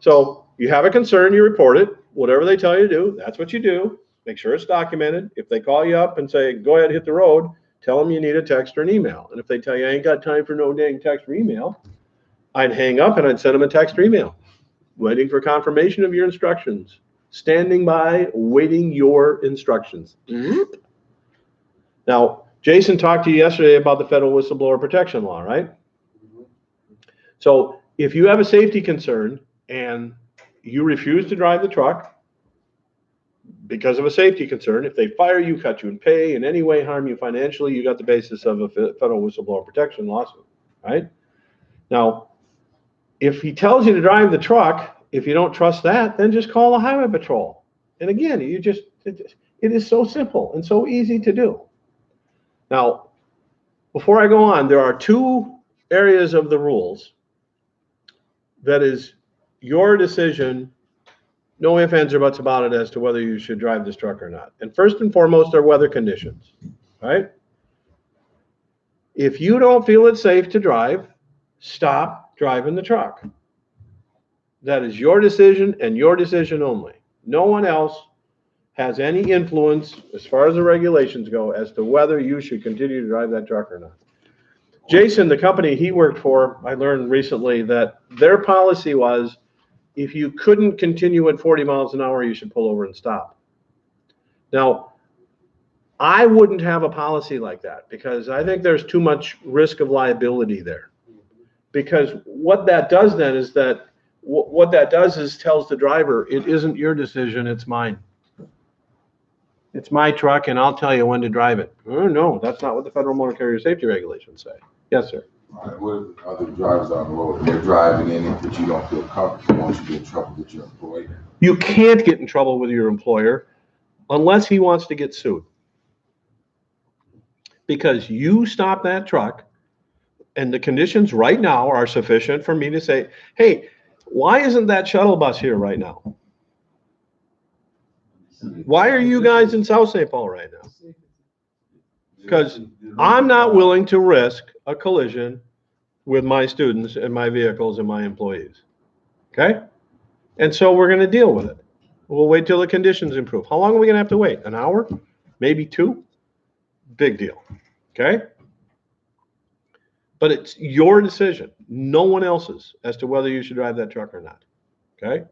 So you have a concern, you report it. Whatever they tell you to do, that's what you do. Make sure it's documented. If they call you up and say, go ahead, hit the road, tell them you need a text or an email. And if they tell you, I ain't got time for no dang text or email, I'd hang up and I'd send them a text or email, waiting for confirmation of your instructions. Standing by, waiting your instructions. Now, Jason talked to you yesterday about the federal whistleblower protection law, right? So if you have a safety concern and you refuse to drive the truck because of a safety concern, if they fire you, cut you in pay, in any way harm you financially, you got the basis of a federal whistleblower protection lawsuit, right? Now, if he tells you to drive the truck, if you don't trust that, then just call the highway patrol. And again, it is so simple and so easy to do. Now, before I go on, there are 2 areas of the rules that is your decision, no ifs, ands, or buts about it as to whether you should drive this truck or not. And first and foremost are weather conditions, right? If you don't feel it's safe to drive, stop driving the truck. That is your decision and your decision only. No one else has any influence, as far as the regulations go, as to whether you should continue to drive that truck or not. Jason, the company he worked for, I learned recently that their policy was, if you couldn't continue at 40 miles an hour, you should pull over and stop. Now, I wouldn't have a policy like that, because I think there's too much risk of liability there. Because what that does then is that, what that does is tells the driver, it isn't your decision, it's mine. It's my truck, and I'll tell you when to drive it. Oh, no, that's not what the Federal Motor Carrier Safety Regulations say. Yes, sir. All right, what if other drivers on the road, they're driving in it, but you don't feel comfortable, once you get in trouble with your employer? You can't get in trouble with your employer unless he wants to get sued. Because you stop that truck, and the conditions right now are sufficient for me to say, hey, why isn't that shuttle bus here right now? Why are you guys in South St. Paul right now? Because I'm not willing to risk a collision with my students and my vehicles and my employees. Okay? And so we're going to deal with it. We'll wait till the conditions improve. How long are we going to have to wait? An hour? Maybe 2? Big deal. Okay? But it's your decision, no one else's, as to whether you should drive that truck or not. Okay?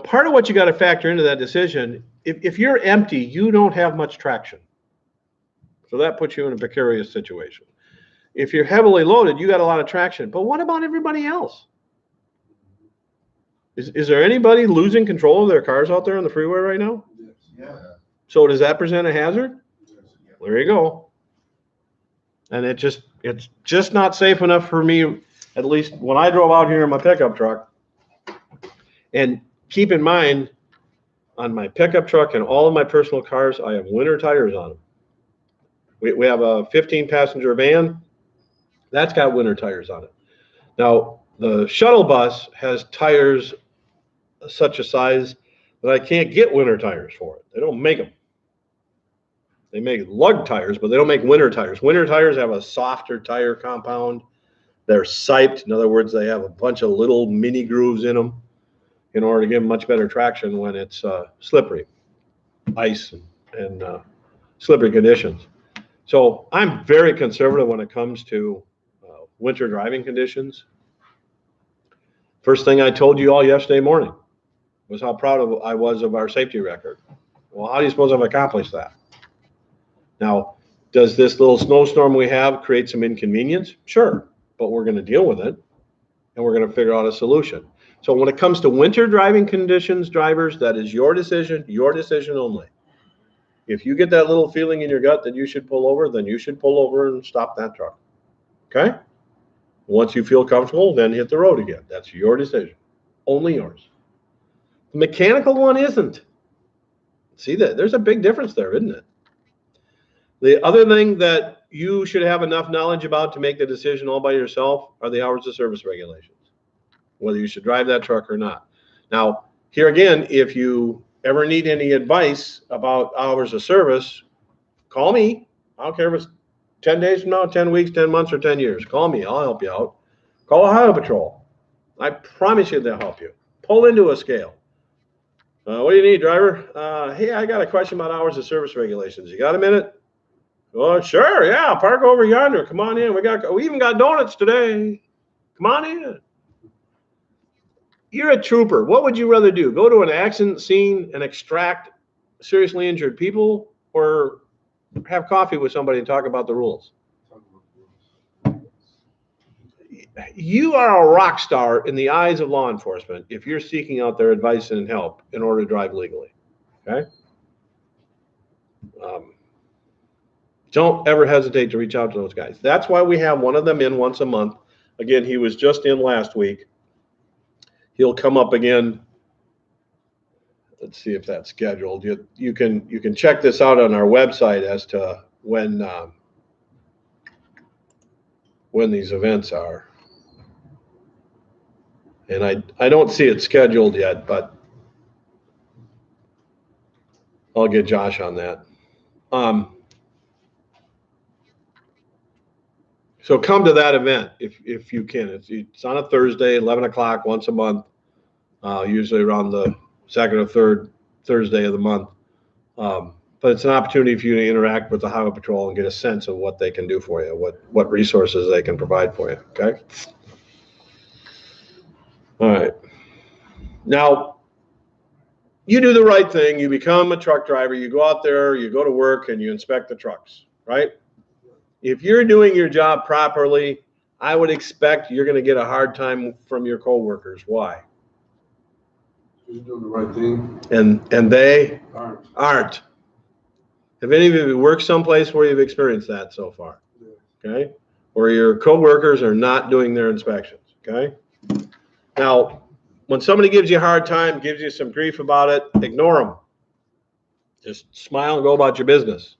Part of what you got to factor into that decision, if you're empty, you don't have much traction. So that puts you in a precarious situation. If you're heavily loaded, you got a lot of traction. But what about everybody else? Is there anybody losing control of their cars out there on the freeway right now? Yeah. So does that present a hazard? There you go. And it's just not safe enough for me, at least when I drove out here in my pickup truck. And keep in mind, on my pickup truck and all of my personal cars, I have winter tires on them. We have a 15-passenger van. That's got winter tires on it. Now, the shuttle bus has tires such a size that I can't get winter tires for it. They don't make them. They make lug tires, but they don't make winter tires. Winter tires have a softer tire compound. They're siped. In other words, they have a bunch of little mini grooves in them in order to give them much better traction when it's slippery, ice and slippery conditions. So I'm very conservative when it comes to winter driving conditions. First thing I told you all yesterday morning was how proud I was of our safety record. Well, how do you suppose I've accomplished that? Now, does this little snowstorm we have create some inconvenience? Sure, but we're going to deal with it, and we're going to figure out a solution. So when it comes to winter driving conditions, drivers, that is your decision only. If you get that little feeling in your gut that you should pull over, then you should pull over and stop that truck. Okay? Once you feel comfortable, then hit the road again. That's your decision. Only yours. The mechanical one isn't. See that? There's a big difference there, isn't it? The other thing that you should have enough knowledge about to make the decision all by yourself are the hours of service regulations, whether you should drive that truck or not. Now, here again, if you ever need any advice about hours of service, call me. I don't care if it's 10 days from now, 10 weeks, 10 months, or 10 years. Call me. I'll help you out. Call a highway patrol. I promise you they'll help you. Pull into a scale. What do you need, driver? Hey, I got a question about hours of service regulations. You got a minute? Oh, sure. Yeah. Park over yonder. Come on in. We even got donuts today. Come on in. You're a trooper. What would you rather do? Go to an accident scene and extract seriously injured people, or have coffee with somebody and talk about the rules? You are a rock star in the eyes of law enforcement if you're seeking out their advice and help in order to drive legally. Okay? Don't ever hesitate to reach out to those guys. That's why we have one of them in once a month. Again, he was just in last week. He'll come up again. Let's see if that's scheduled. You can check this out on our website as to when these events are. And I don't see it scheduled yet, but I'll get Josh on that. So come to that event if you can. It's on a Thursday, 11 o'clock, once a month, usually around the second or third Thursday of the month. But it's an opportunity for you to interact with the Highway Patrol and get a sense of what they can do for you, what resources they can provide for you, okay? All right. Now, you do the right thing. You become a truck driver. You go out there, you go to work, and you inspect the trucks, right? If you're doing your job properly, I would expect you're going to get a hard time from your coworkers. Why? You're doing the right thing. And they Aren't. Have any of you worked someplace where you've experienced that so far? Okay? Where your coworkers are not doing their inspections, okay? Now, when somebody gives you a hard time, gives you some grief about it, ignore them. Just smile and go about your business.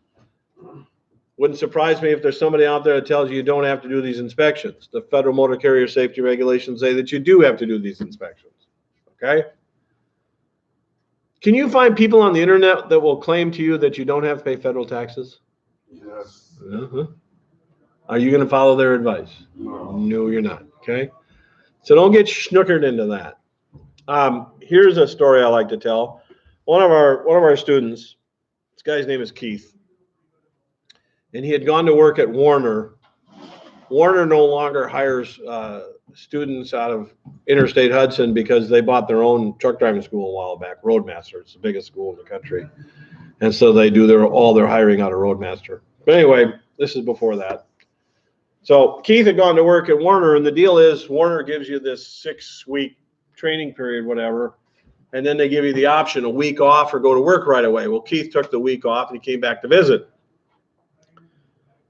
Wouldn't surprise me if there's somebody out there that tells you you don't have to do these inspections. The Federal Motor Carrier Safety Regulations say that you do have to do these inspections, okay? Can you find people on the internet that will claim to you that you don't have to pay federal taxes? Yes. Uh-huh. Are you going to follow their advice? No, you're not, okay? So don't get snookered into that. Here's a story I like to tell. One of our students, this guy's name is Keith, and he had gone to work at Warner. Warner no longer hires students out of Interstate Hudson because they bought their own truck driving school a while back, Roadmaster. It's the biggest school in the country. And so they do all their hiring out of Roadmaster. But anyway, this is before that. So Keith had gone to work at Warner, and the deal is Warner gives you this 6-week training period, whatever, and then they give you the option a week off or go to work right away. Well, Keith took the week off and he came back to visit.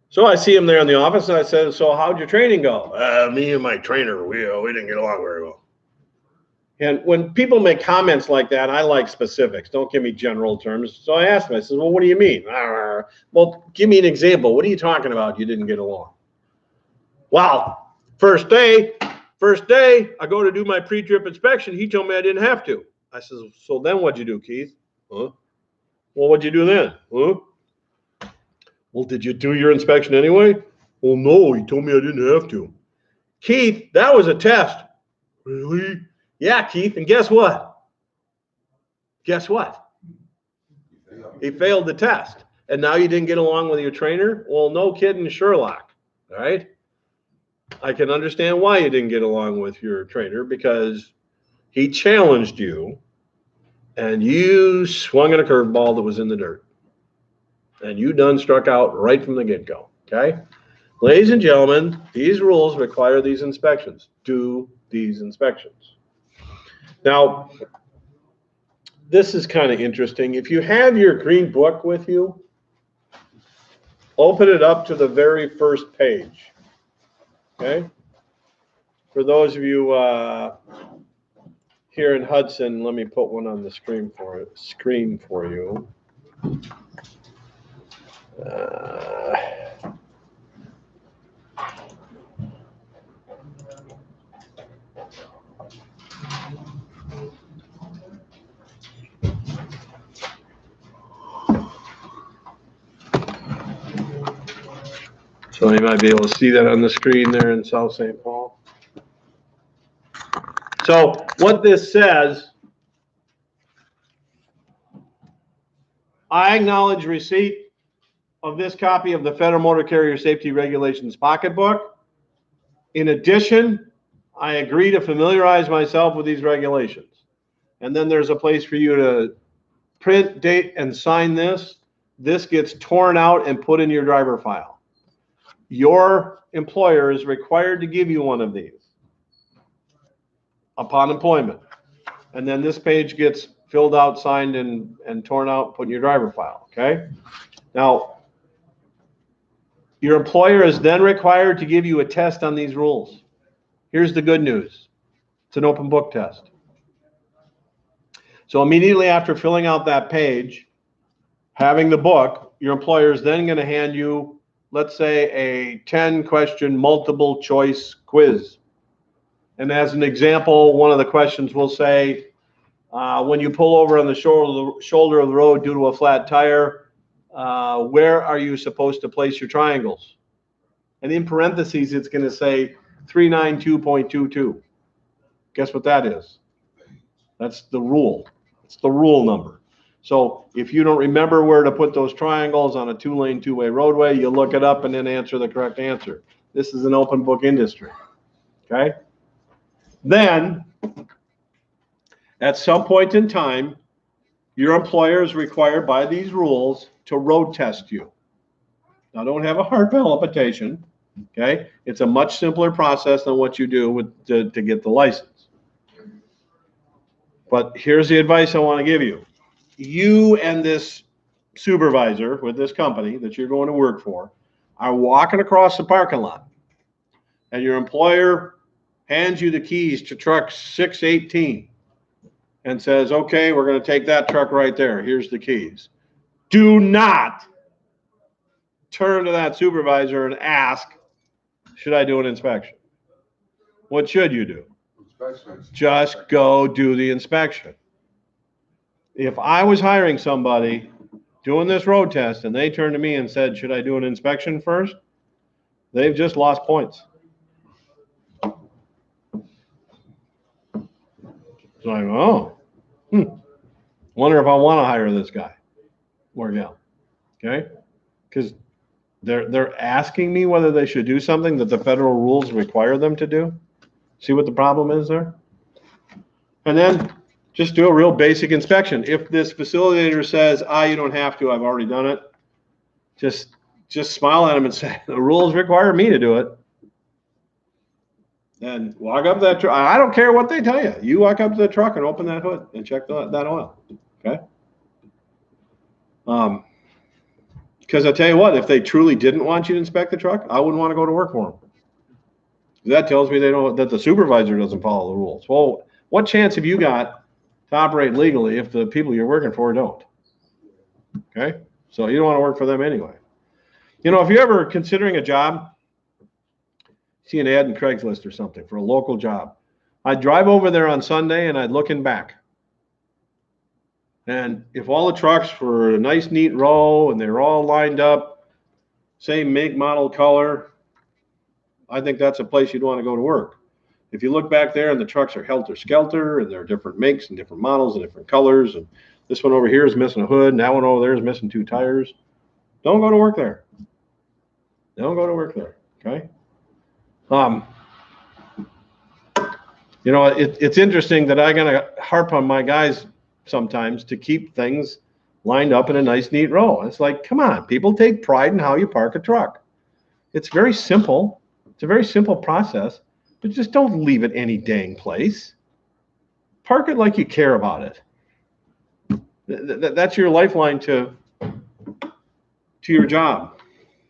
So I see him there in the office and I said, so how'd your training go? Me and my trainer, we didn't get along very well. And when people make comments like that, I like specifics. Don't give me general terms. So I asked him, I said, well, what do you mean? Well, give me an example. What are you talking about? You didn't get along. Well, first day, I go to do my pre-trip inspection. He told me I didn't have to. I said, so then what'd you do, Keith? Huh? Well, what'd you do then? Huh? Well, did you do your inspection anyway? Well, no, he told me I didn't have to. Keith, that was a test. Really? Yeah, Keith, and guess what? Guess what? He failed the test. And now you didn't get along with your trainer? Well, no kidding, Sherlock, all right? I can understand why you didn't get along with your trainer, because he challenged you and you swung at a curveball that was in the dirt. And you done struck out right from the get-go, okay? Ladies and gentlemen, these rules require these inspections. Do these inspections. Now, this is kind of interesting. If you have your green book with you, open it up to the very first page, okay? For those of you here in Hudson, let me put one on the screen for you. So you might be able to see that on the screen there in South St. Paul. So what this says, I acknowledge receipt of this copy of the Federal Motor Carrier Safety Regulations pocketbook. In addition, I agree to familiarize myself with these regulations. And then there's a place for you to print, date, and sign this. This gets torn out and put in your driver file. Your employer is required to give you one of these upon employment. And then this page gets filled out, signed, and torn out, put in your driver file, okay? Now, your employer is then required to give you a test on these rules. Here's the good news. It's an open book test. So immediately after filling out that page, having the book, your employer is then going to hand you, let's say, a 10-question multiple choice quiz. And as an example, one of the questions will say, when you pull over on the shoulder of the road due to a flat tire, where are you supposed to place your triangles? And in parentheses, it's going to say 392.22. Guess what that is? That's the rule. It's the rule number. So if you don't remember where to put those triangles on a two-lane, two-way roadway, you look it up and then answer the correct answer. This is an open book industry, okay? Then, at some point in time, your employer is required by these rules to road test you. Now, don't have a heart palpitation, okay? It's a much simpler process than what you do to get the license. But here's the advice I want to give you. You and this supervisor with this company that you're going to work for are walking across the parking lot, and your employer hands you the keys to truck 618 and says, okay, we're going to take that truck right there. Here's the keys. Do not turn to that supervisor and ask, should I do an inspection? What should you do? Just go do the inspection. If I was hiring somebody doing this road test and they turned to me and said, should I do an inspection first? They've just lost points. So I go, wonder if I want to hire this guy or gal, okay? Because they're asking me whether they should do something that the federal rules require them to do. See what the problem is there? And then just do a real basic inspection. If this facilitator says, you don't have to, I've already done it, just smile at him and say, the rules require me to do it. And walk up that truck. I don't care what they tell you. You walk up to the truck and open that hood and check that oil. Okay. Because I tell you what, if they truly didn't want you to inspect the truck, I wouldn't want to go to work for them. That tells me that the supervisor doesn't follow the rules. Well, what chance have you got to operate legally if the people you're working for don't? Okay. So you don't want to work for them anyway. You know, if you're ever considering a job, see an ad in Craigslist or something for a local job, I'd drive over there on Sunday and I'd look in back. And if all the trucks were a nice, neat row and they're all lined up, same make, model, color, I think that's a place you'd want to go to work. If you look back there and the trucks are helter-skelter and they're different makes and different models and different colors, and this one over here is missing a hood and that one over there is missing 2 tires, don't go to work there. Don't go to work there, okay? You know, it's interesting that I gotta harp on my guys sometimes to keep things lined up in a nice, neat row. It's like, come on, people take pride in how you park a truck. It's very simple. It's a very simple process, but just don't leave it any dang place. Park it like you care about it. That's your lifeline to your job.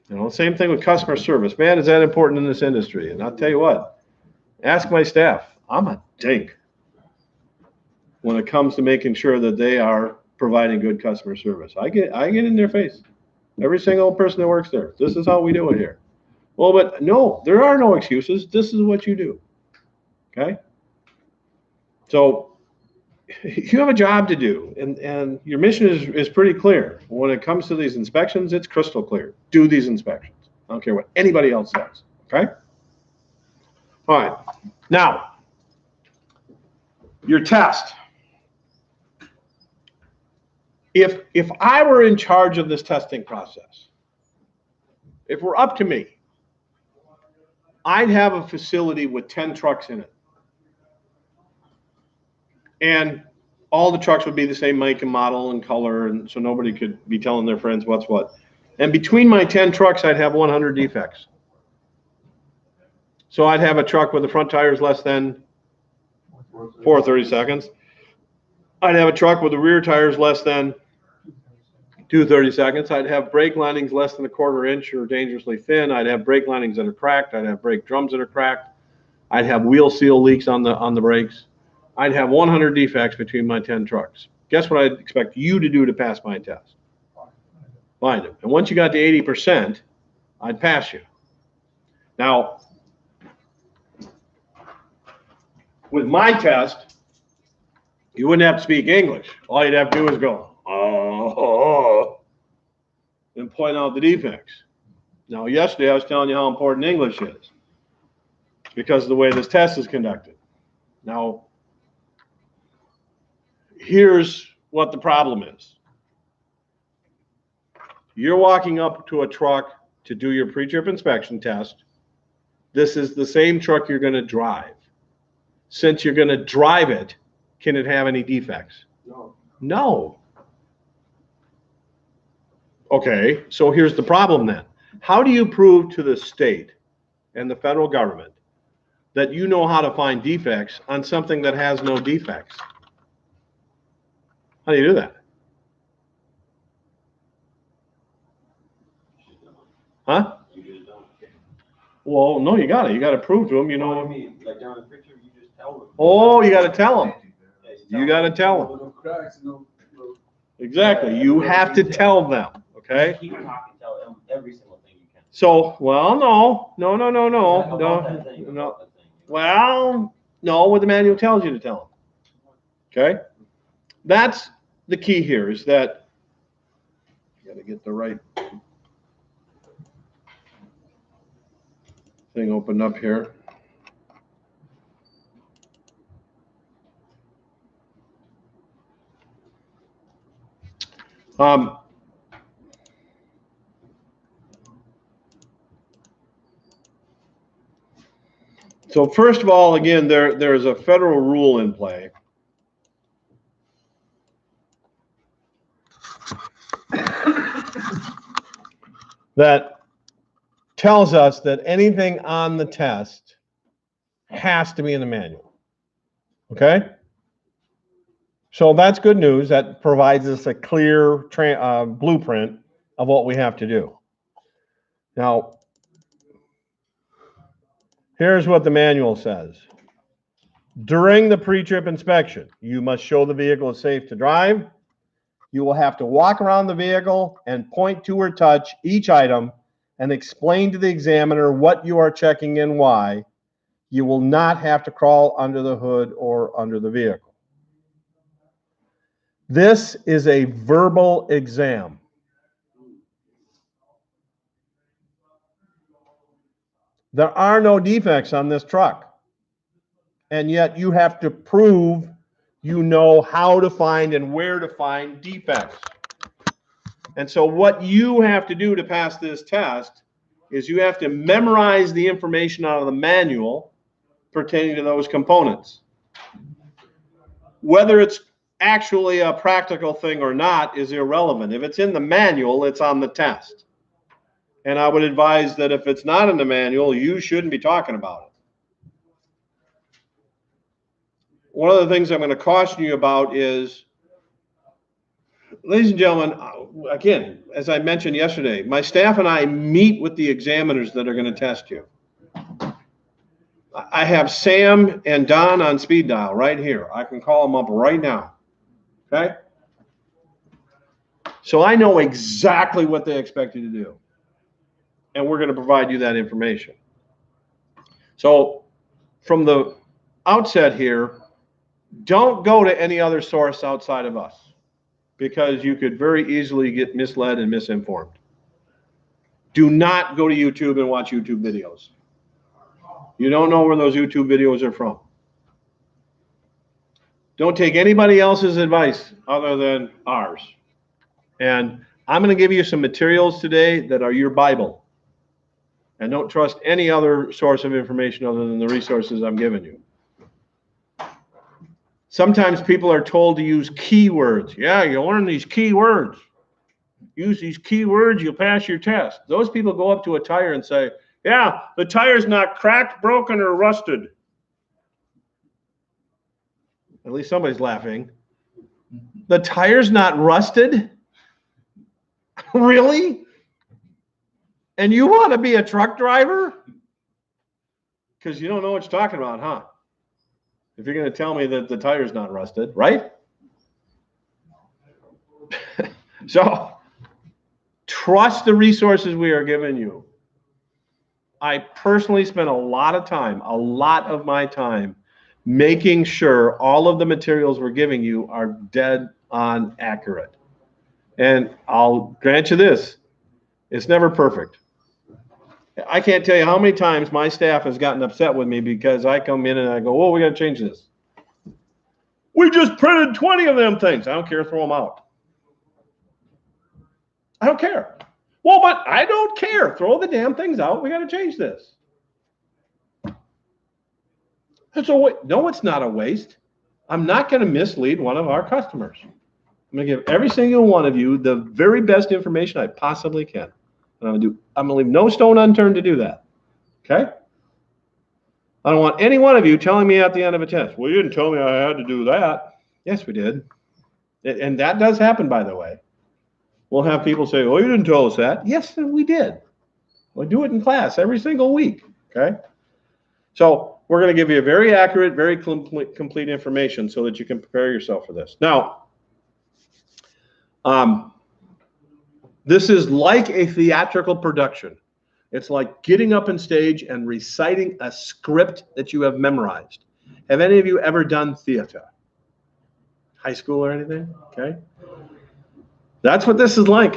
You know, same thing with customer service. Man, is that important in this industry? And I'll tell you what, ask my staff. I'm a dink when it comes to making sure that they are providing good customer service. I get in their face. Every single person that works there. This is how we do it here. Well, but no, there are no excuses. This is what you do. Okay? So you have a job to do, and your mission is pretty clear. When it comes to these inspections, it's crystal clear. Do these inspections. I don't care what anybody else says. Okay? All right. Now, your test. If I were in charge of this testing process, if we're up to me, I'd have a facility with 10 trucks in it. And all the trucks would be the same make and model and color, and so nobody could be telling their friends what's what. And between my 10 trucks, I'd have 100 defects. So I'd have a truck with the front tires less than 4/32. I'd have a truck with the rear tires less than 2/32. I'd have brake linings less than 1/4 inch or dangerously thin. I'd have brake linings that are cracked. I'd have brake drums that are cracked. I'd have wheel seal leaks on the brakes. I'd have 100 defects between my 10 trucks. Guess what I'd expect you to do to pass my test? Find them. And once you got to 80%, I'd pass you. Now, with my test, you wouldn't have to speak English. All you'd have to do is go, oh, and point out the defects. Now, yesterday I was telling you how important English is because of the way this test is conducted. Now, here's what the problem is. You're walking up to a truck to do your pre-trip inspection test. This is the same truck you're going to drive. Since you're going to drive it, can it have any defects? No. No. Okay, so here's the problem then. How do you prove to the state and the federal government that you know how to find defects on something that has no defects? How do you do that? Huh? You just don't. Well, no, you got it. You got to prove to them, you What do know. you mean? Like down the picture, you just tell them. Oh, you got to tell them. Yeah, You got to tell them. No cracks, no. Exactly. You have to tell them, okay? Keep talking, tell them every single thing you can. So, well, no. About that thing, No. about that thing. Well, no, what the manual tells you to tell them. Okay? That's the key here is that you got to get the right thing opened up here. So first of all, again, there's a federal rule in play. That tells us that anything on the test has to be in the manual. Okay? So that's good news. That provides us a clear blueprint of what we have to do. Now, here's what the manual says. During the pre-trip inspection, you must show the vehicle is safe to drive. You will have to walk around the vehicle and point to or touch each item and explain to the examiner what you are checking and why. You will not have to crawl under the hood or under the vehicle. This is a verbal exam. There are no defects on this truck. And yet you have to prove you know how to find and where to find defects. And so what you have to do to pass this test is you have to memorize the information out of the manual pertaining to those components. Whether it's actually a practical thing or not is irrelevant. If it's in the manual, it's on the test. And I would advise that if it's not in the manual, you shouldn't be talking about it. One of the things I'm going to caution you about is, ladies and gentlemen, again, as I mentioned yesterday, my staff and I meet with the examiners that are going to test you. I have Sam and Don on speed dial right here. I can call them up right now. Okay? So I know exactly what they expect you to do. And we're going to provide you that information. So from the outset here, don't go to any other source outside of us, because you could very easily get misled and misinformed. Do not go to YouTube and watch YouTube videos. You don't know where those YouTube videos are from. Don't take anybody else's advice other than ours. And I'm going to give you some materials today that are your Bible. And don't trust any other source of information other than the resources I'm giving you. Sometimes people are told to use keywords. Yeah, you learn these keywords. Use these keywords, you'll pass your test. Those people go up to a tire and say, yeah, the tire's not cracked, broken, or rusted. At least somebody's laughing. The tire's not rusted? Really? And you want to be a truck driver? Because you don't know what you're talking about, huh? If you're going to tell me that the tire's not rusted, right? So, trust the resources we are giving you. I personally spent a lot of my time, making sure all of the materials we're giving you are dead on accurate. And I'll grant you this, it's never perfect. I can't tell you how many times my staff has gotten upset with me because I come in and I go, oh, we got to change this. We just printed 20 of them things. I don't care, throw them out. I don't care. Well, but I don't care. Throw the damn things out. We got to change this. No, it's not a waste. I'm not going to mislead one of our customers. I'm going to give every single one of you the very best information I possibly can. And I'm going to leave no stone unturned to do that. Okay? I don't want any one of you telling me at the end of a test, well, you didn't tell me I had to do that. Yes, we did. And that does happen, by the way. We'll have people say, oh, you didn't tell us that. Yes, we did. We do it in class every single week. Okay? So we're going to give you a very accurate, very complete information so that you can prepare yourself for this. Now, this is like a theatrical production. It's like getting up on stage and reciting a script that you have memorized. Have any of you ever done theater? High school or anything? Okay. That's what this is like.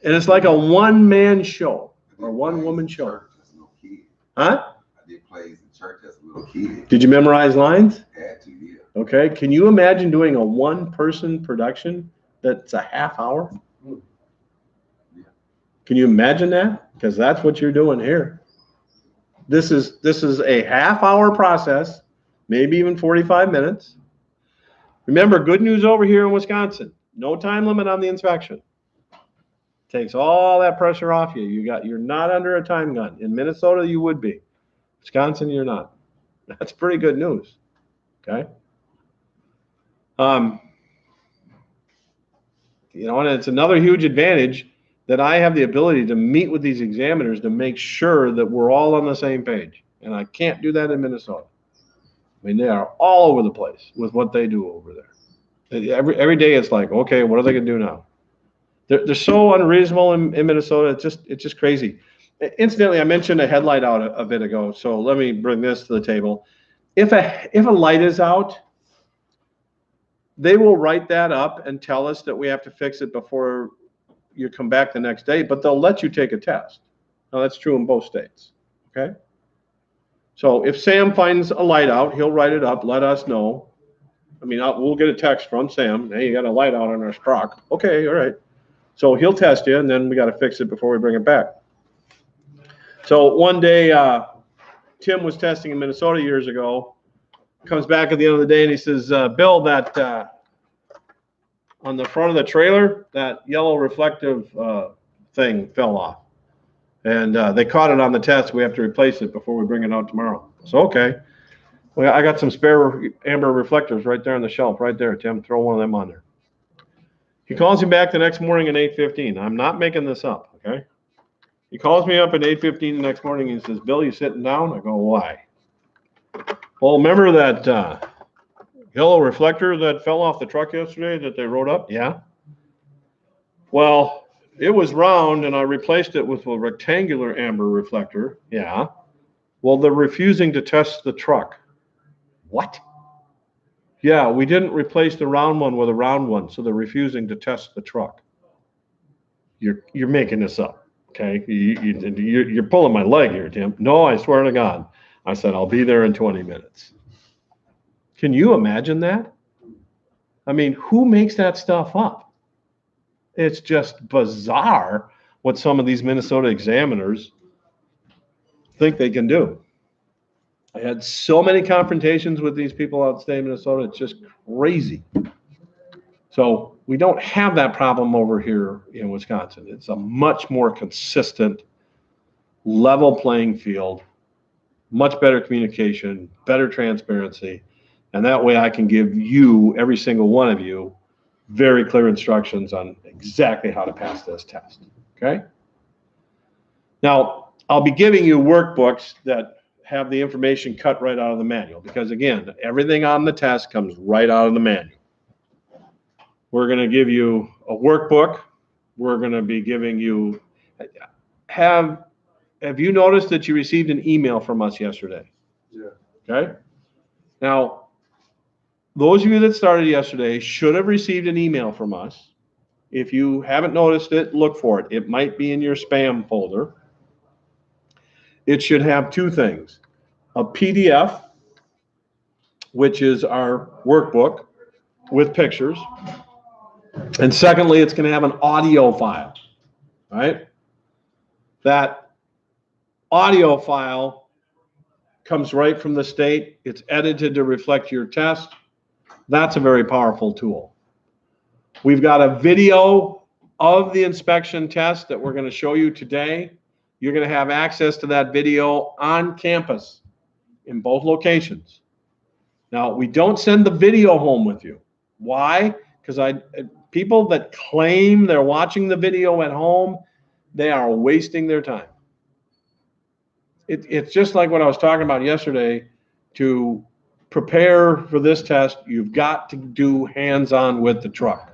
And it's like a one-man show or one-woman show. Huh? I did plays in church as a little kid. Did you memorize lines? Had to, yeah. Okay. Can you imagine doing a one-person production that's a half hour? Can you imagine that? Because that's what you're doing here. This is a half-hour process, maybe even 45 minutes. Remember, good news over here in Wisconsin. No time limit on the inspection. Takes all that pressure off you. You're not under a time gun. In Minnesota, you would be. Wisconsin, you're not. That's pretty good news. Okay. You know, and it's another huge advantage that I have the ability to meet with these examiners to make sure that we're all on the same page. And I can't do that in Minnesota. I mean, they are all over the place with what they do over there. Every day it's like, okay, what are they going to do now? They're so unreasonable in Minnesota. It's just crazy. Incidentally, I mentioned a headlight out a bit ago, so let me bring this to the table. If a light is out, they will write that up and tell us that we have to fix it before you come back the next day, but they'll let you take a test. Now, that's true in both states, okay? So if Sam finds a light out, he'll write it up, let us know. I mean, we'll get a text from Sam, hey, you got a light out on our truck. Okay, all right. So he'll test you, and then we got to fix it before we bring it back. So one day, Tim was testing in Minnesota years ago, comes back at the end of the day, and he says, Bill, that on the front of the trailer, that yellow reflective thing fell off. And they caught it on the test. We have to replace it before we bring it out tomorrow. So, okay. Well, I got some spare amber reflectors right there on the shelf, right there, Tim. Throw one of them on there. He calls me back the next morning at 8:15. I'm not making this up, okay? He calls me up at 8:15 the next morning and he says, Bill, you sitting down? I go, why? Well, remember that yellow reflector that fell off the truck yesterday that they wrote up? Yeah. Well, it was round and I replaced it with a rectangular amber reflector. Yeah. Well, they're refusing to test the truck. What? Yeah, we didn't replace the round one with a round one, so they're refusing to test the truck. You're making this up, okay? You're pulling my leg here, Tim. No, I swear to God. I said, I'll be there in 20 minutes. Can you imagine that? I mean, who makes that stuff up? It's just bizarre what some of these Minnesota examiners think they can do. I had so many confrontations with these people out in the state of Minnesota. It's just crazy. So we don't have that problem over here in Wisconsin. It's a much more consistent, level playing field, much better communication, better transparency. And that way I can give you, every single one of you, very clear instructions on exactly how to pass this test, okay? Now, I'll be giving you workbooks that have the information cut right out of the manual because, again, everything on the test comes right out of the manual. We're going to give you a workbook. We're going to be giving you, have you noticed that you received an email from us yesterday? Yeah. Okay. Now, those of you that started yesterday should have received an email from us. If you haven't noticed it, look for it. It might be in your spam folder. It should have two things: a PDF, which is our workbook with pictures. And secondly, it's going to have an audio file, right? That audio file comes right from the state. It's edited to reflect your test. That's a very powerful tool. We've got a video of the inspection test that we're going to show you today. You're going to have access to that video on campus in both locations. Now, we don't send the video home with you. Why? Because people that claim they're watching the video at home, they are wasting their time. It's just like what I was talking about yesterday. To prepare for this test, you've got to do hands-on with the truck.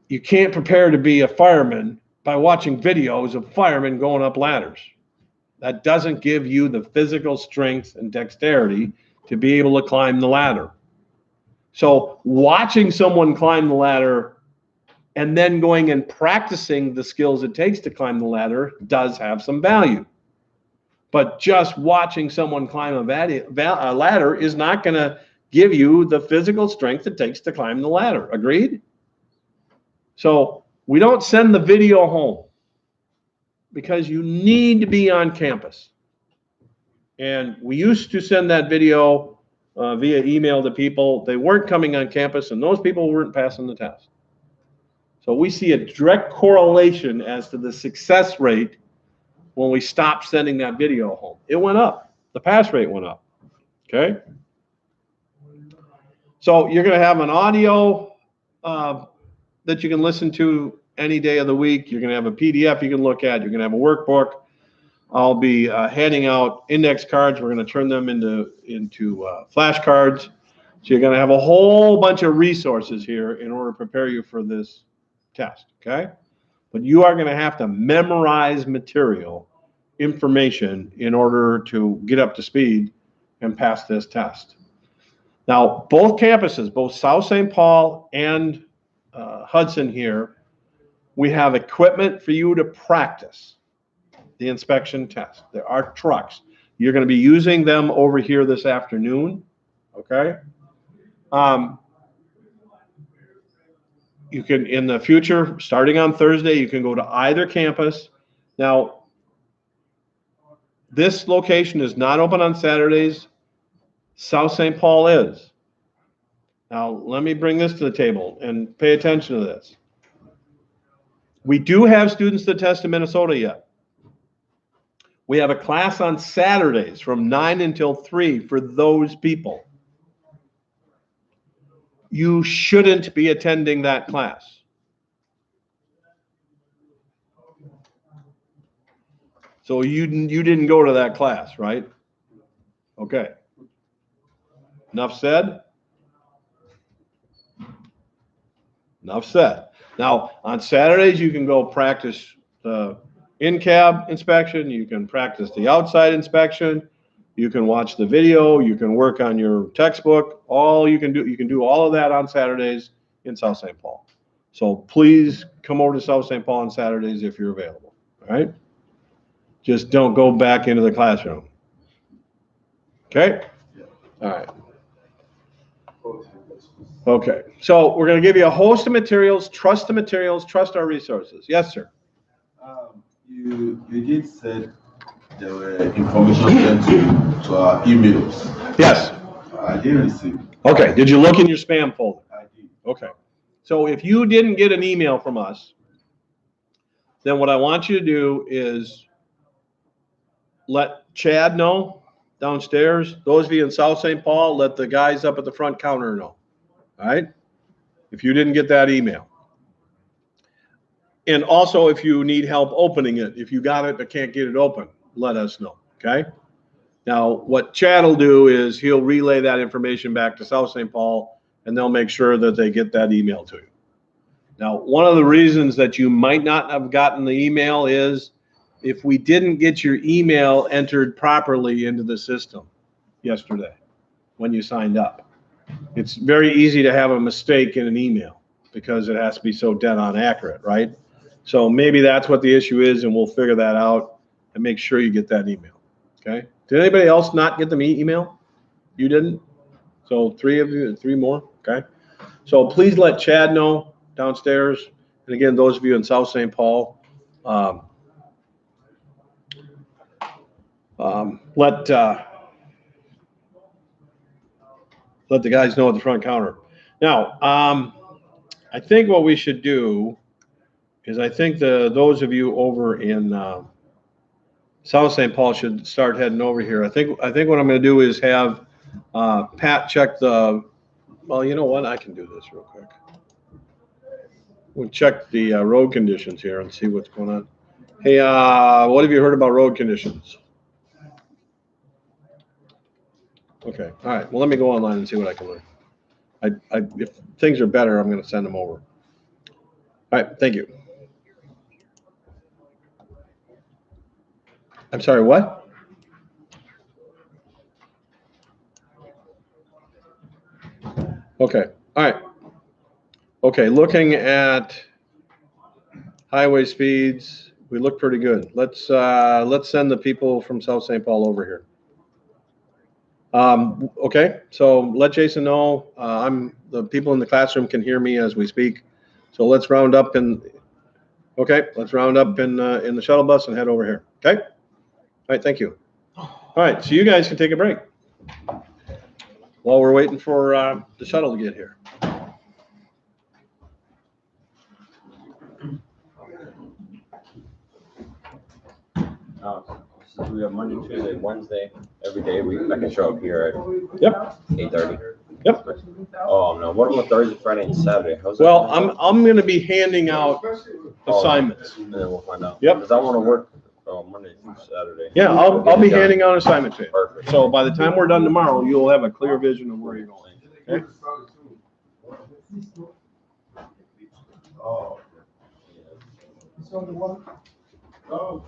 You can't prepare to be a fireman by watching videos of firemen going up ladders. That doesn't give you the physical strength and dexterity to be able to climb the ladder. So watching someone climb the ladder and then going and practicing the skills it takes to climb the ladder does have some value. But just watching someone climb a ladder is not going to give you the physical strength it takes to climb the ladder. Agreed? So we don't send the video home because you need to be on campus. And we used to send that video via email to people. They weren't coming on campus, and those people weren't passing the test. So we see a direct correlation as to the success rate when we stopped sending that video home. It went up. the pass rate went up. Okay? So you're going to have an audio that you can listen to any day of the week. You're going to have a PDF you can look at. You're going to have a workbook. I'll be handing out index cards. We're going to turn them into flashcards. So you're going to have a whole bunch of resources here in order to prepare you for this test, okay? But you are going to have to memorize material, information, in order to get up to speed and pass this test. Now, both campuses, both South St. Paul and Hudson here, we have equipment for you to practice the inspection test. There are trucks. You're going to be using them over here this afternoon, okay? You can, in the future, starting on Thursday, you can go to either campus. Now, this location is not open on Saturdays. South St. Paul is. Now, let me bring this to the table and pay attention to this. We do have students that test in Minnesota yet. We have a class on Saturdays from 9 until 3 for those people. You shouldn't be attending that class. So you didn't go to that class, right? Okay. Enough said? Enough said. Now, on Saturdays, you can go practice the in-cab inspection. You can practice the outside inspection. You can watch the video. You can work on your textbook. You can do all of that on Saturdays in South St. Paul. So please come over to South St. Paul on Saturdays if you're available, all right? Just don't go back into the classroom. Okay? All right. Okay, so we're going to give you a host of materials. Trust the materials. Trust our resources. Yes, sir. You did said there were information sent to our emails. Yes. I didn't receive it. Okay, did you look in your spam folder? I did. Okay. So if you didn't get an email from us, then what I want you to do is let Chad know downstairs. Those of you in South St. Paul, let the guys up at the front counter know. All right? If you didn't get that email. And also, if you need help opening it, if you got it but can't get it open, let us know, okay? Now, what Chad will do is he'll relay that information back to South St. Paul, and they'll make sure that they get that email to you. Now, one of the reasons that you might not have gotten the email is if we didn't get your email entered properly into the system yesterday when you signed up. It's very easy to have a mistake in an email because it has to be so dead on accurate, right? So maybe that's what the issue is, and we'll figure that out and make sure you get that email, okay? Did anybody else not get the email? You didn't? So 3 of you, 3 more, okay? So please let Chad know downstairs. And again, those of you in South St. Paul, let the guys know at the front counter. Now, I think what we should do is I think those of you over in South St. Paul should start heading over here. I think what I'm going to do is have Pat check well, you know what? I can do this real quick. We'll check the road conditions here and see what's going on. Hey, what have you heard about road conditions? Okay, all right. Well, let me go online and see what I can learn. If things are better, I'm going to send them over. All right, thank you. I'm sorry, what? Okay, all right. Okay, looking at highway speeds, we look pretty good. Let's send the people from South St. Paul over here. Okay, so let Jason know. The people in the classroom can hear me as we speak. So let's round up let's round up in the shuttle bus and head over here. Okay. All right, thank you. All right, so you guys can take a break while we're waiting for the shuttle to get here. we have Monday, Tuesday, Wednesday, every day I can show up here Yep. at 8:30. Yep. Oh, no, what about Thursday, Friday, and Saturday? How's that Well, gonna go? I'm gonna be handing out assignments. And then we'll find out. Yep. Because I want to work Monday through Saturday. Yeah, I'll be handing out assignments to you. Perfect. So by the time we're done tomorrow, you'll have a clear vision of where you're going. Okay? Oh. So the one, Oh.